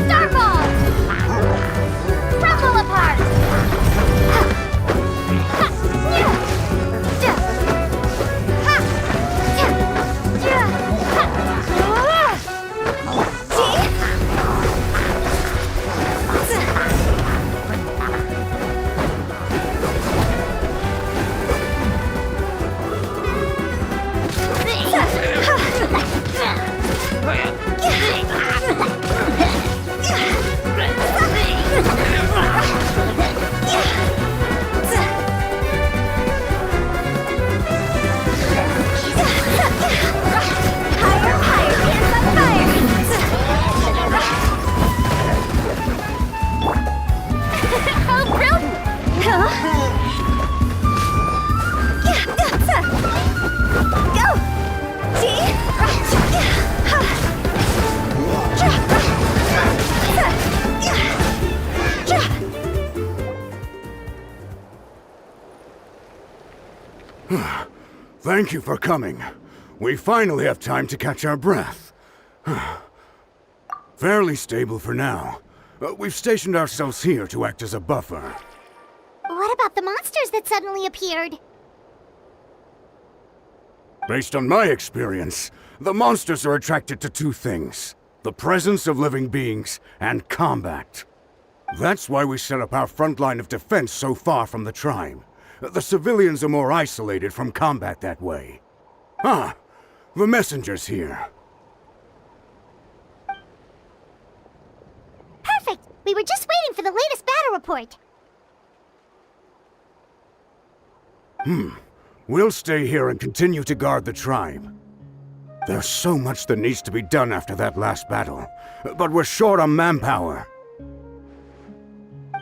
Starball! Crumble apart! Thank you for coming. We finally have time to catch our breath. Fairly stable for now. We've stationed ourselves here to act as a buffer. What about the monsters that suddenly appeared? Based on my experience, the monsters are attracted to two things: the presence of living beings and combat. That's why we set up our front line of defense so far from the tribe. The civilians are more isolated from combat that way. Ah, the messenger's here. Perfect! We were just waiting for the latest battle report. We'll stay here and continue to guard the tribe. There's so much that needs to be done after that last battle, but we're short on manpower.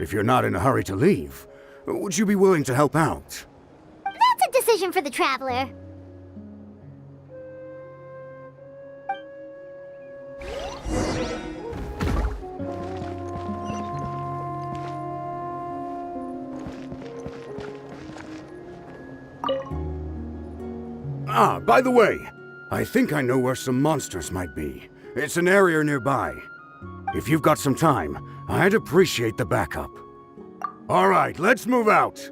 If you're not in a hurry to leave, would you be willing to help out? That's a decision for the Traveler. Ah, by the way, I think I know where some monsters might be. It's an area nearby. If you've got some time, I'd appreciate the backup. All right, let's move out.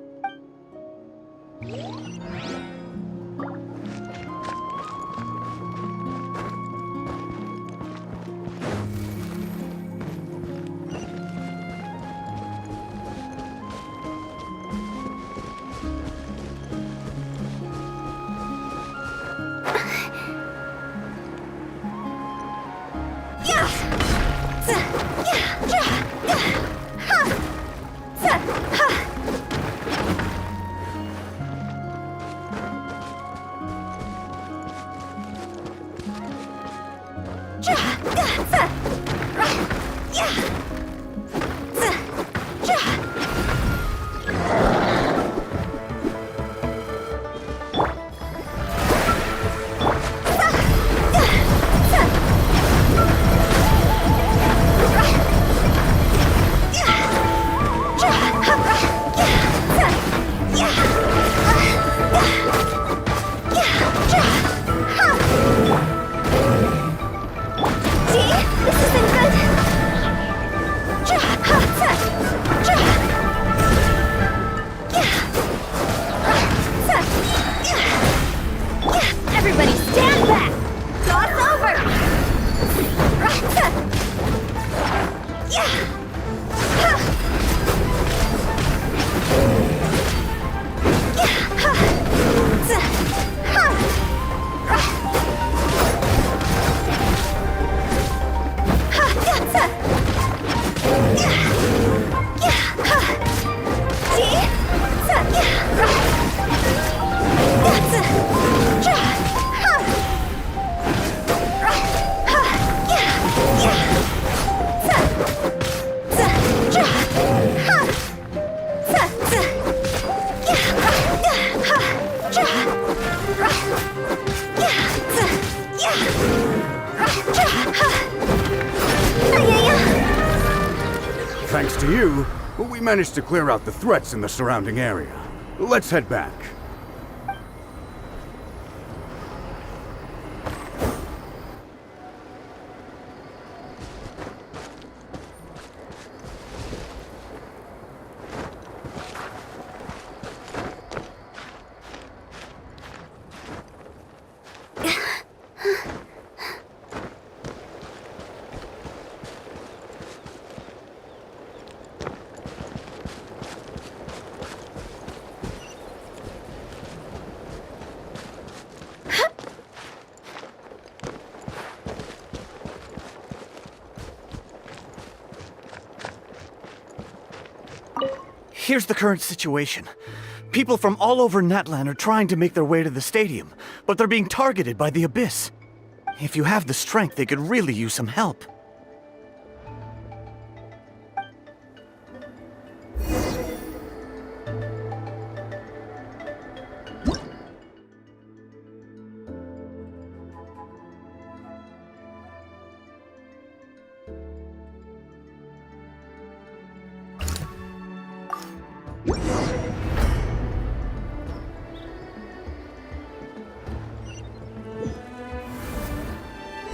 to you, we managed to clear out the threats in the surrounding area. Let's head back. Here's the current situation. People from all over Natlan are trying to make their way to the stadium, but they're being targeted by the Abyss. If you have the strength, they could really use some help.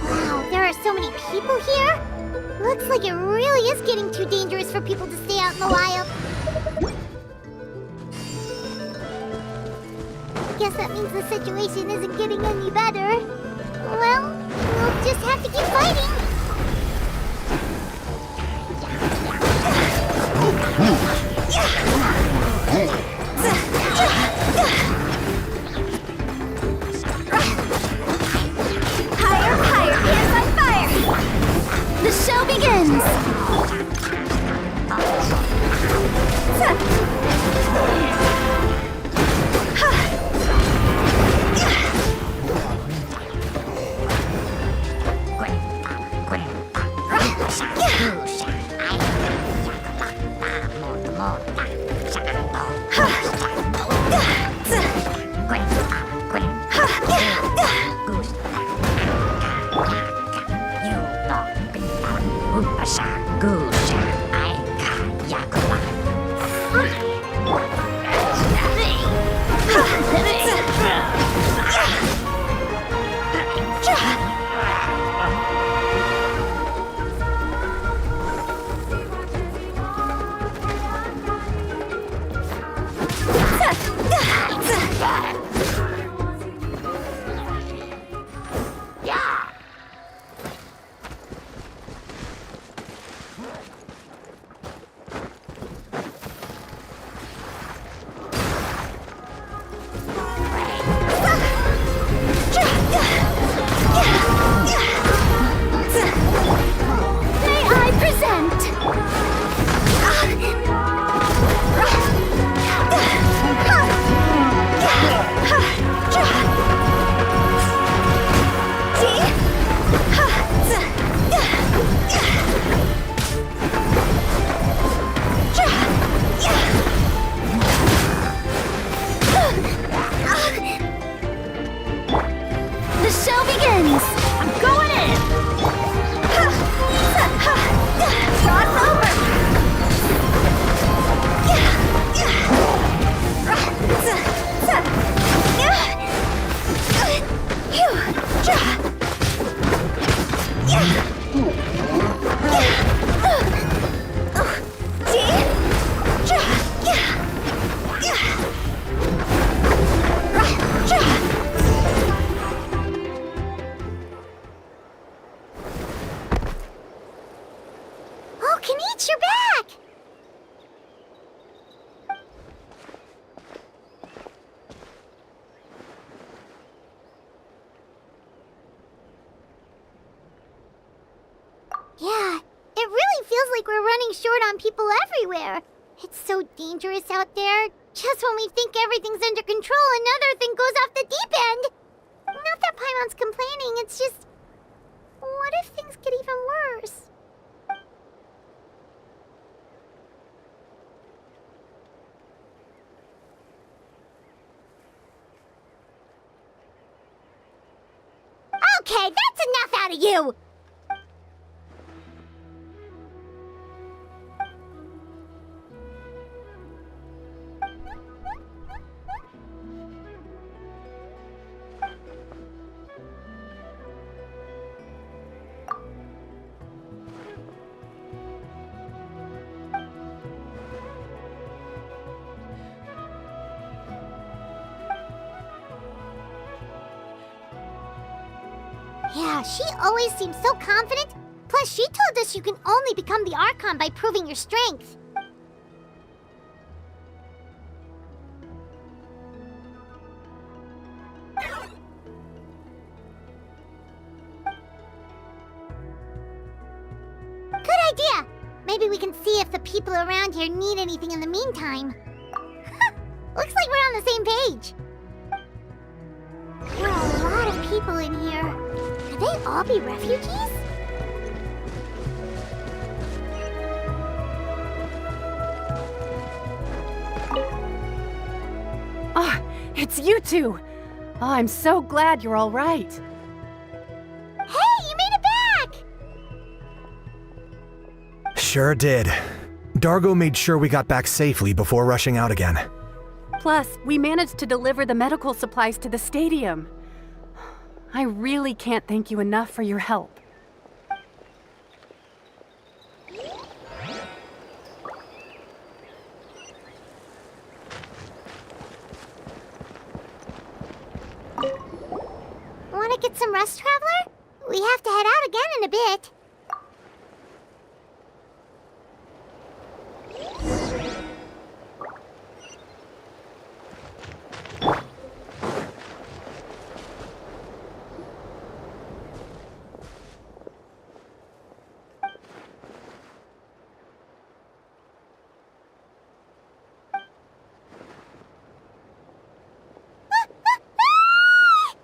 Wow, there are so many people here? Looks like it really is getting too dangerous for people to stay out in the wild. Guess that means the situation isn't getting any better. Well, we'll just have to keep fighting. Higher, higher, hands on fire! The show begins! Yeah, it really feels like we're running short on people everywhere. It's so dangerous out there. Just when we think everything's under control, another thing goes off the deep end. Not that Paimon's complaining, it's just... What if things get even worse? Okay, that's enough out of you! Yeah, she always seems so confident. Plus, she told us you can only become the Archon by proving your strength. Good idea! Maybe we can see if the people around here need anything in the meantime. Looks like we're on the same page. There are a lot of people in here. Could they all be refugees? Ah, it's you two! Oh, I'm so glad you're all right. Hey, you made it back! Sure did. Dargo made sure we got back safely before rushing out again. Plus, we managed to deliver the medical supplies to the stadium. I really can't thank you enough for your help. Want to get some rest, Traveler? We have to head out again in a bit.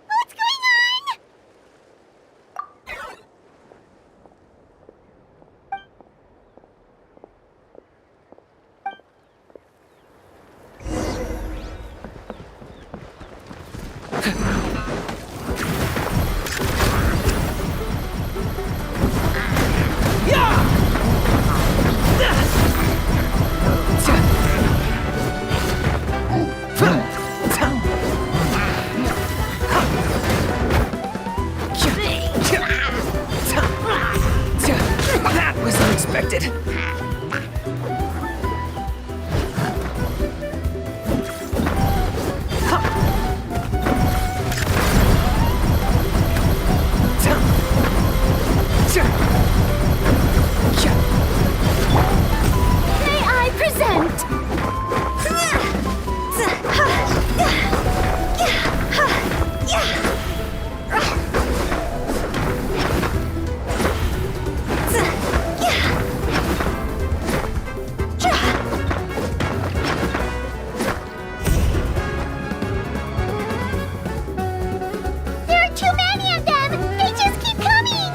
What's going on? That was unexpected. May I present? There are too many of them! They just keep coming!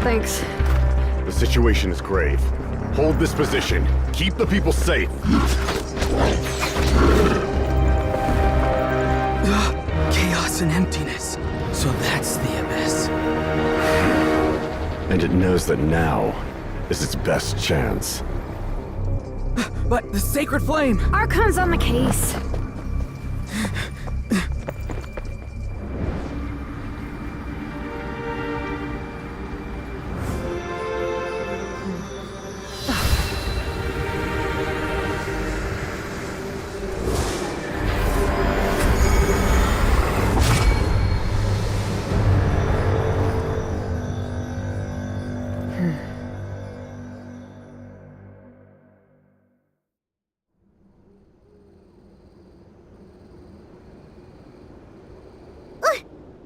Thanks. The situation is grave. Hold this position. Keep the people safe. Chaos and emptiness. So that's the abyss. And it knows that now is its best chance. But the sacred flame! Archon's on the case.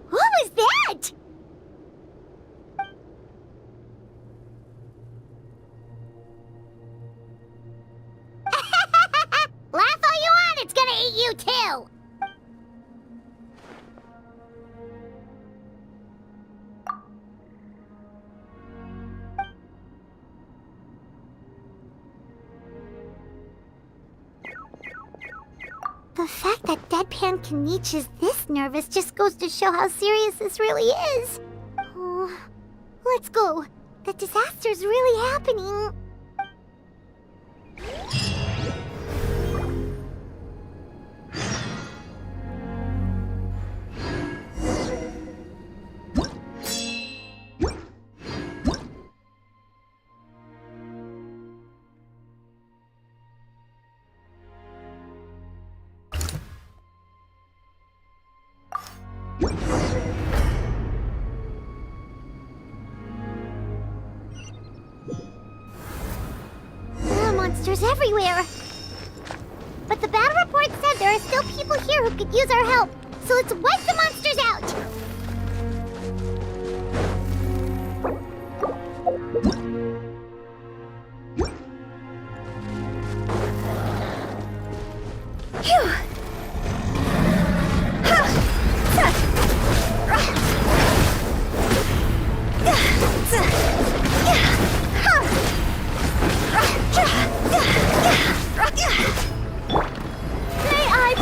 What was that? Laugh all you want, it's gonna eat you too! The fact that Deadpan Kaniche is this nervous just goes to show how serious this really is. Oh, let's go. The disaster's really happening. There are monsters everywhere. But the battle report said there are still people here who could use our help. So let's wipe the monsters out! Phew! May I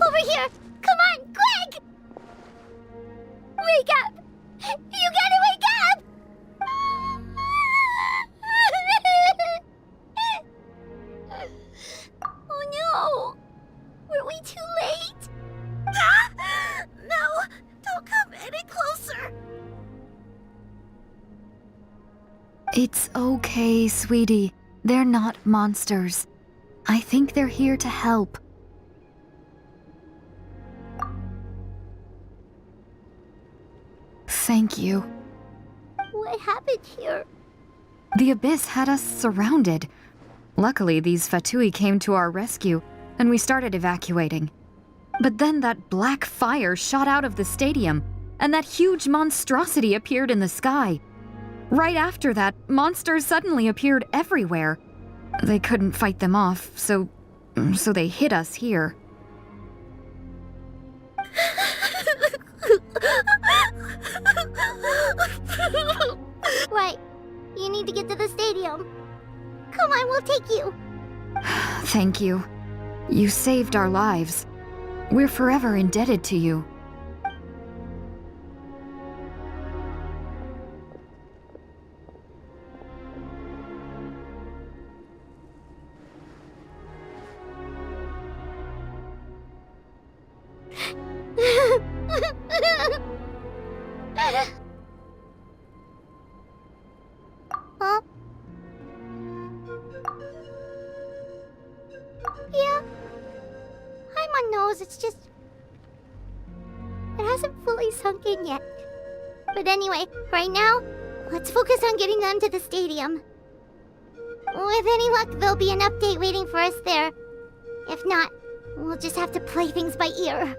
Over here! Come on, quick! Wake up! You gotta wake up! Oh no! Were we too late? No! Don't come any closer! It's okay, sweetie. They're not monsters. I think they're here to help. Thank you. What happened here? The Abyss had us surrounded. Luckily, these Fatui came to our rescue, and we started evacuating. But then that black fire shot out of the stadium, and that huge monstrosity appeared in the sky. Right after that, monsters suddenly appeared everywhere. They couldn't fight them off, so they hit us here. Right. You need to get to the stadium. Come on, we'll take you. Thank you. You saved our lives. We're forever indebted to you. Huh? Yeah. Hi, my nose. It's just... It hasn't fully sunk in yet. But anyway, right now, let's focus on getting them to the stadium. With any luck, there'll be an update waiting for us there. If not, we'll just have to play things by ear.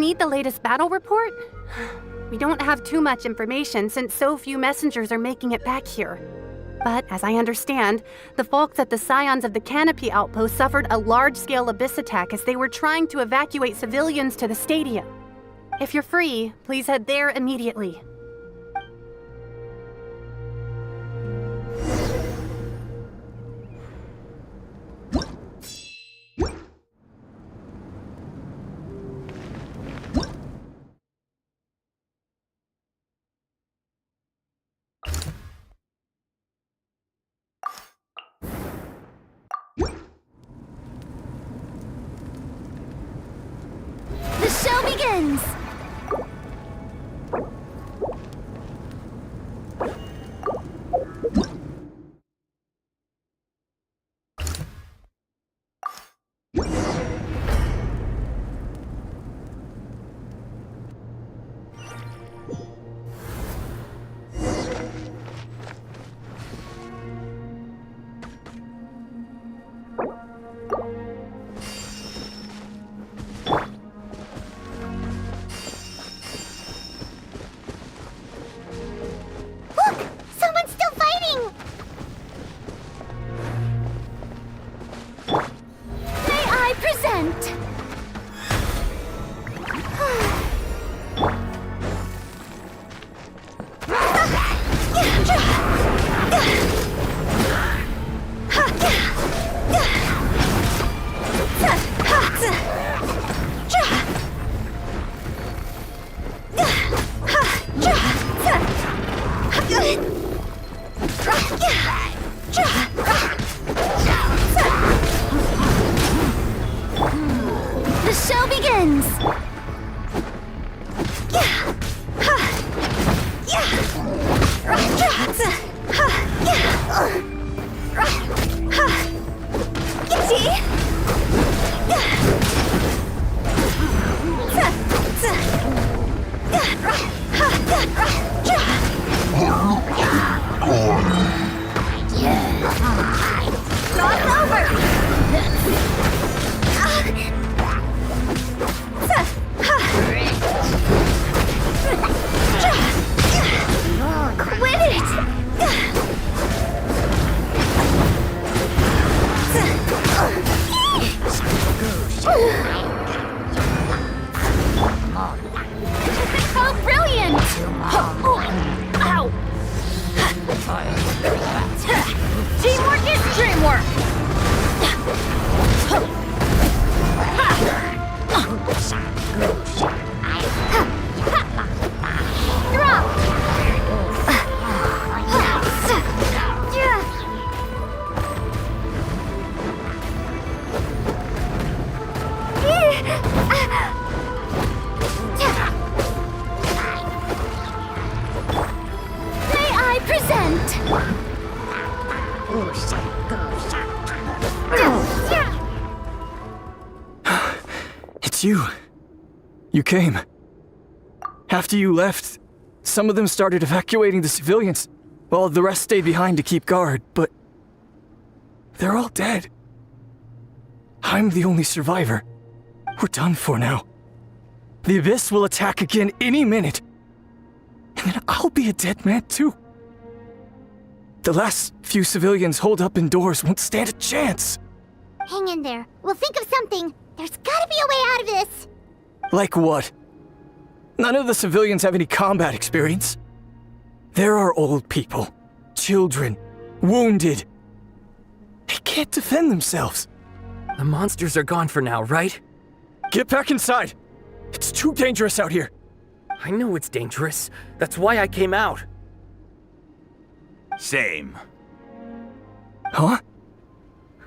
need the latest battle report? We don't have too much information since so few messengers are making it back here. But as I understand, the folks at the Scions of the Canopy outpost suffered a large-scale abyss attack as they were trying to evacuate civilians to the stadium. If you're free, please head there immediately. The show begins! The show begins! How brilliant! Ow! Teamwork is dreamwork! It's you. You came. After you left, some of them started evacuating the civilians, while the rest stayed behind to keep guard, but they're all dead. I'm the only survivor. We're done for now. The Abyss will attack again any minute. And then I'll be a dead man too. The last few civilians holed up indoors won't stand a chance. Hang in there. We'll think of something. There's gotta be a way out of this. Like what? None of the civilians have any combat experience. There are old people, children, wounded. They can't defend themselves. The monsters are gone for now, right? Get back inside! It's too dangerous out here. I know it's dangerous. That's why I came out. Same. Huh?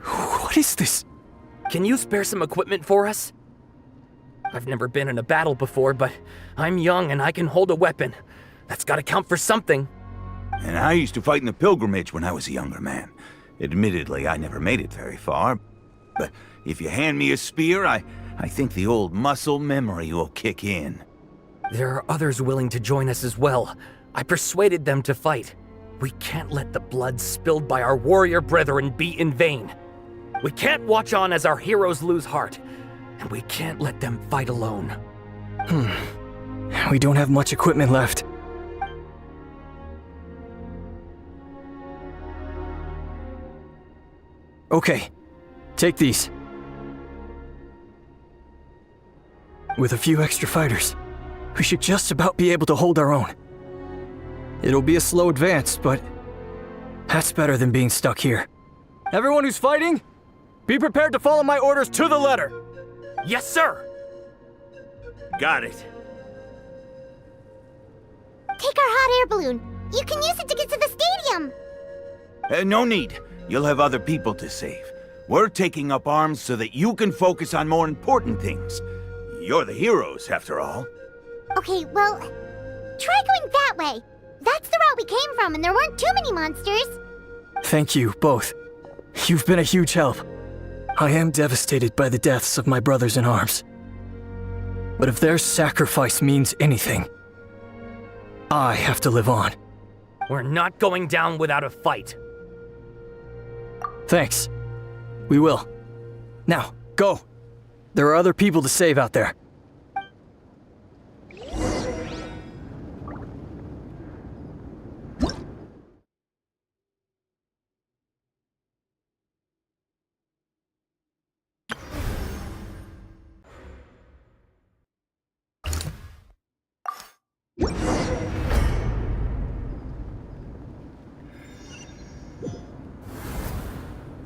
What is this? Can you spare some equipment for us? I've never been in a battle before, but I'm young and I can hold a weapon. That's gotta count for something. And I used to fight in the pilgrimage when I was a younger man. Admittedly, I never made it very far. But if you hand me a spear, I think the old muscle memory will kick in. There are others willing to join us as well. I persuaded them to fight. We can't let the blood spilled by our warrior brethren be in vain. We can't watch on as our heroes lose heart, and we can't let them fight alone. We don't have much equipment left. Okay, take these. With a few extra fighters, we should just about be able to hold our own. It'll be a slow advance, but that's better than being stuck here. Everyone who's fighting, be prepared to follow my orders to the letter. Yes, sir! Got it. Take our hot air balloon. You can use it to get to the stadium. No need. You'll have other people to save. We're taking up arms so that you can focus on more important things. You're the heroes, after all. Okay, well, try going that way. That's the route we came from, and there weren't too many monsters. Thank you, both. You've been a huge help. I am devastated by the deaths of my brothers in arms. But if their sacrifice means anything, I have to live on. We're not going down without a fight. Thanks. We will. Now, go. There are other people to save out there.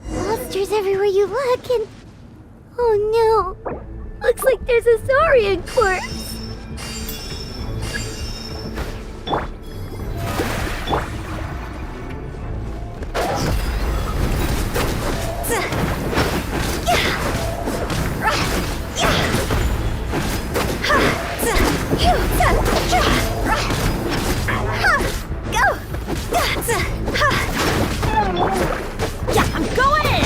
Monsters everywhere you look, and... Oh no! Looks like there's a saurian corpse! Yeah, I'm going in!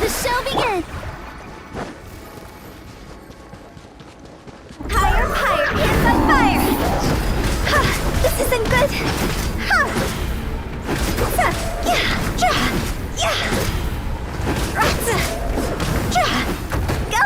The show begins! Higher, higher, hands on fire! Ha! This isn't good! Ha! Go!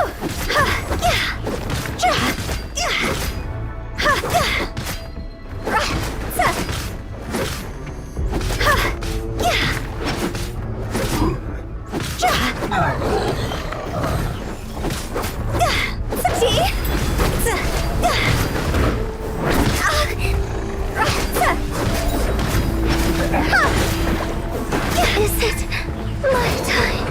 Is it my time?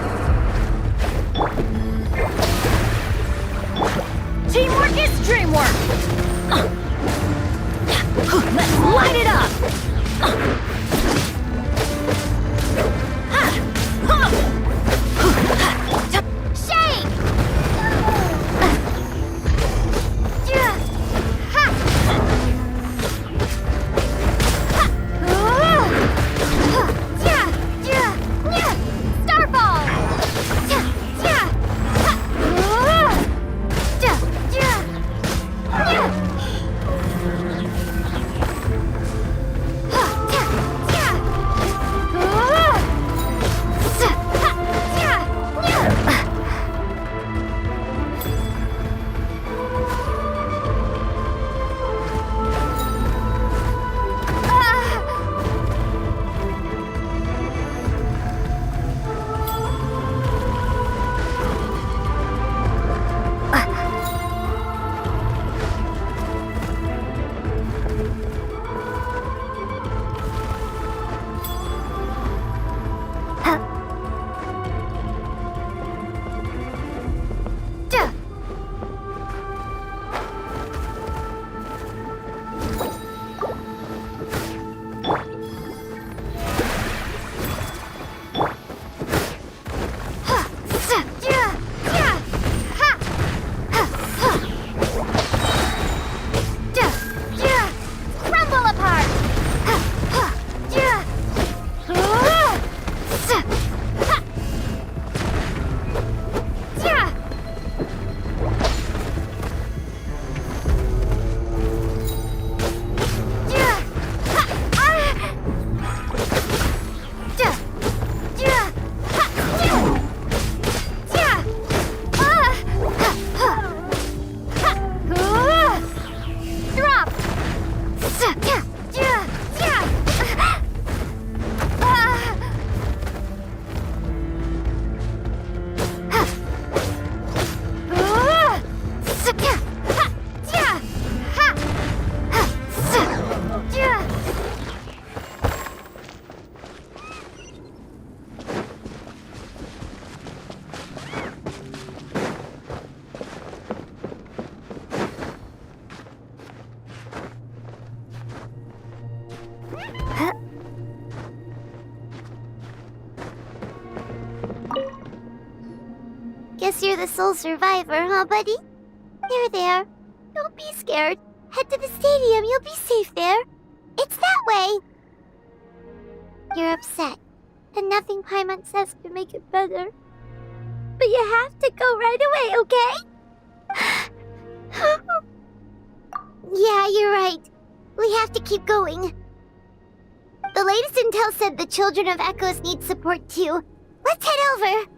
Teamwork is dreamwork! Let's light it up! Guess you're the sole survivor, huh, buddy? There. Don't be scared. Head to the stadium, you'll be safe there. It's that way. You're upset, and nothing Paimon says can make it better. But you have to go right away, okay? Yeah, you're right. We have to keep going. The latest intel said the Children of Echoes need support too. Let's head over.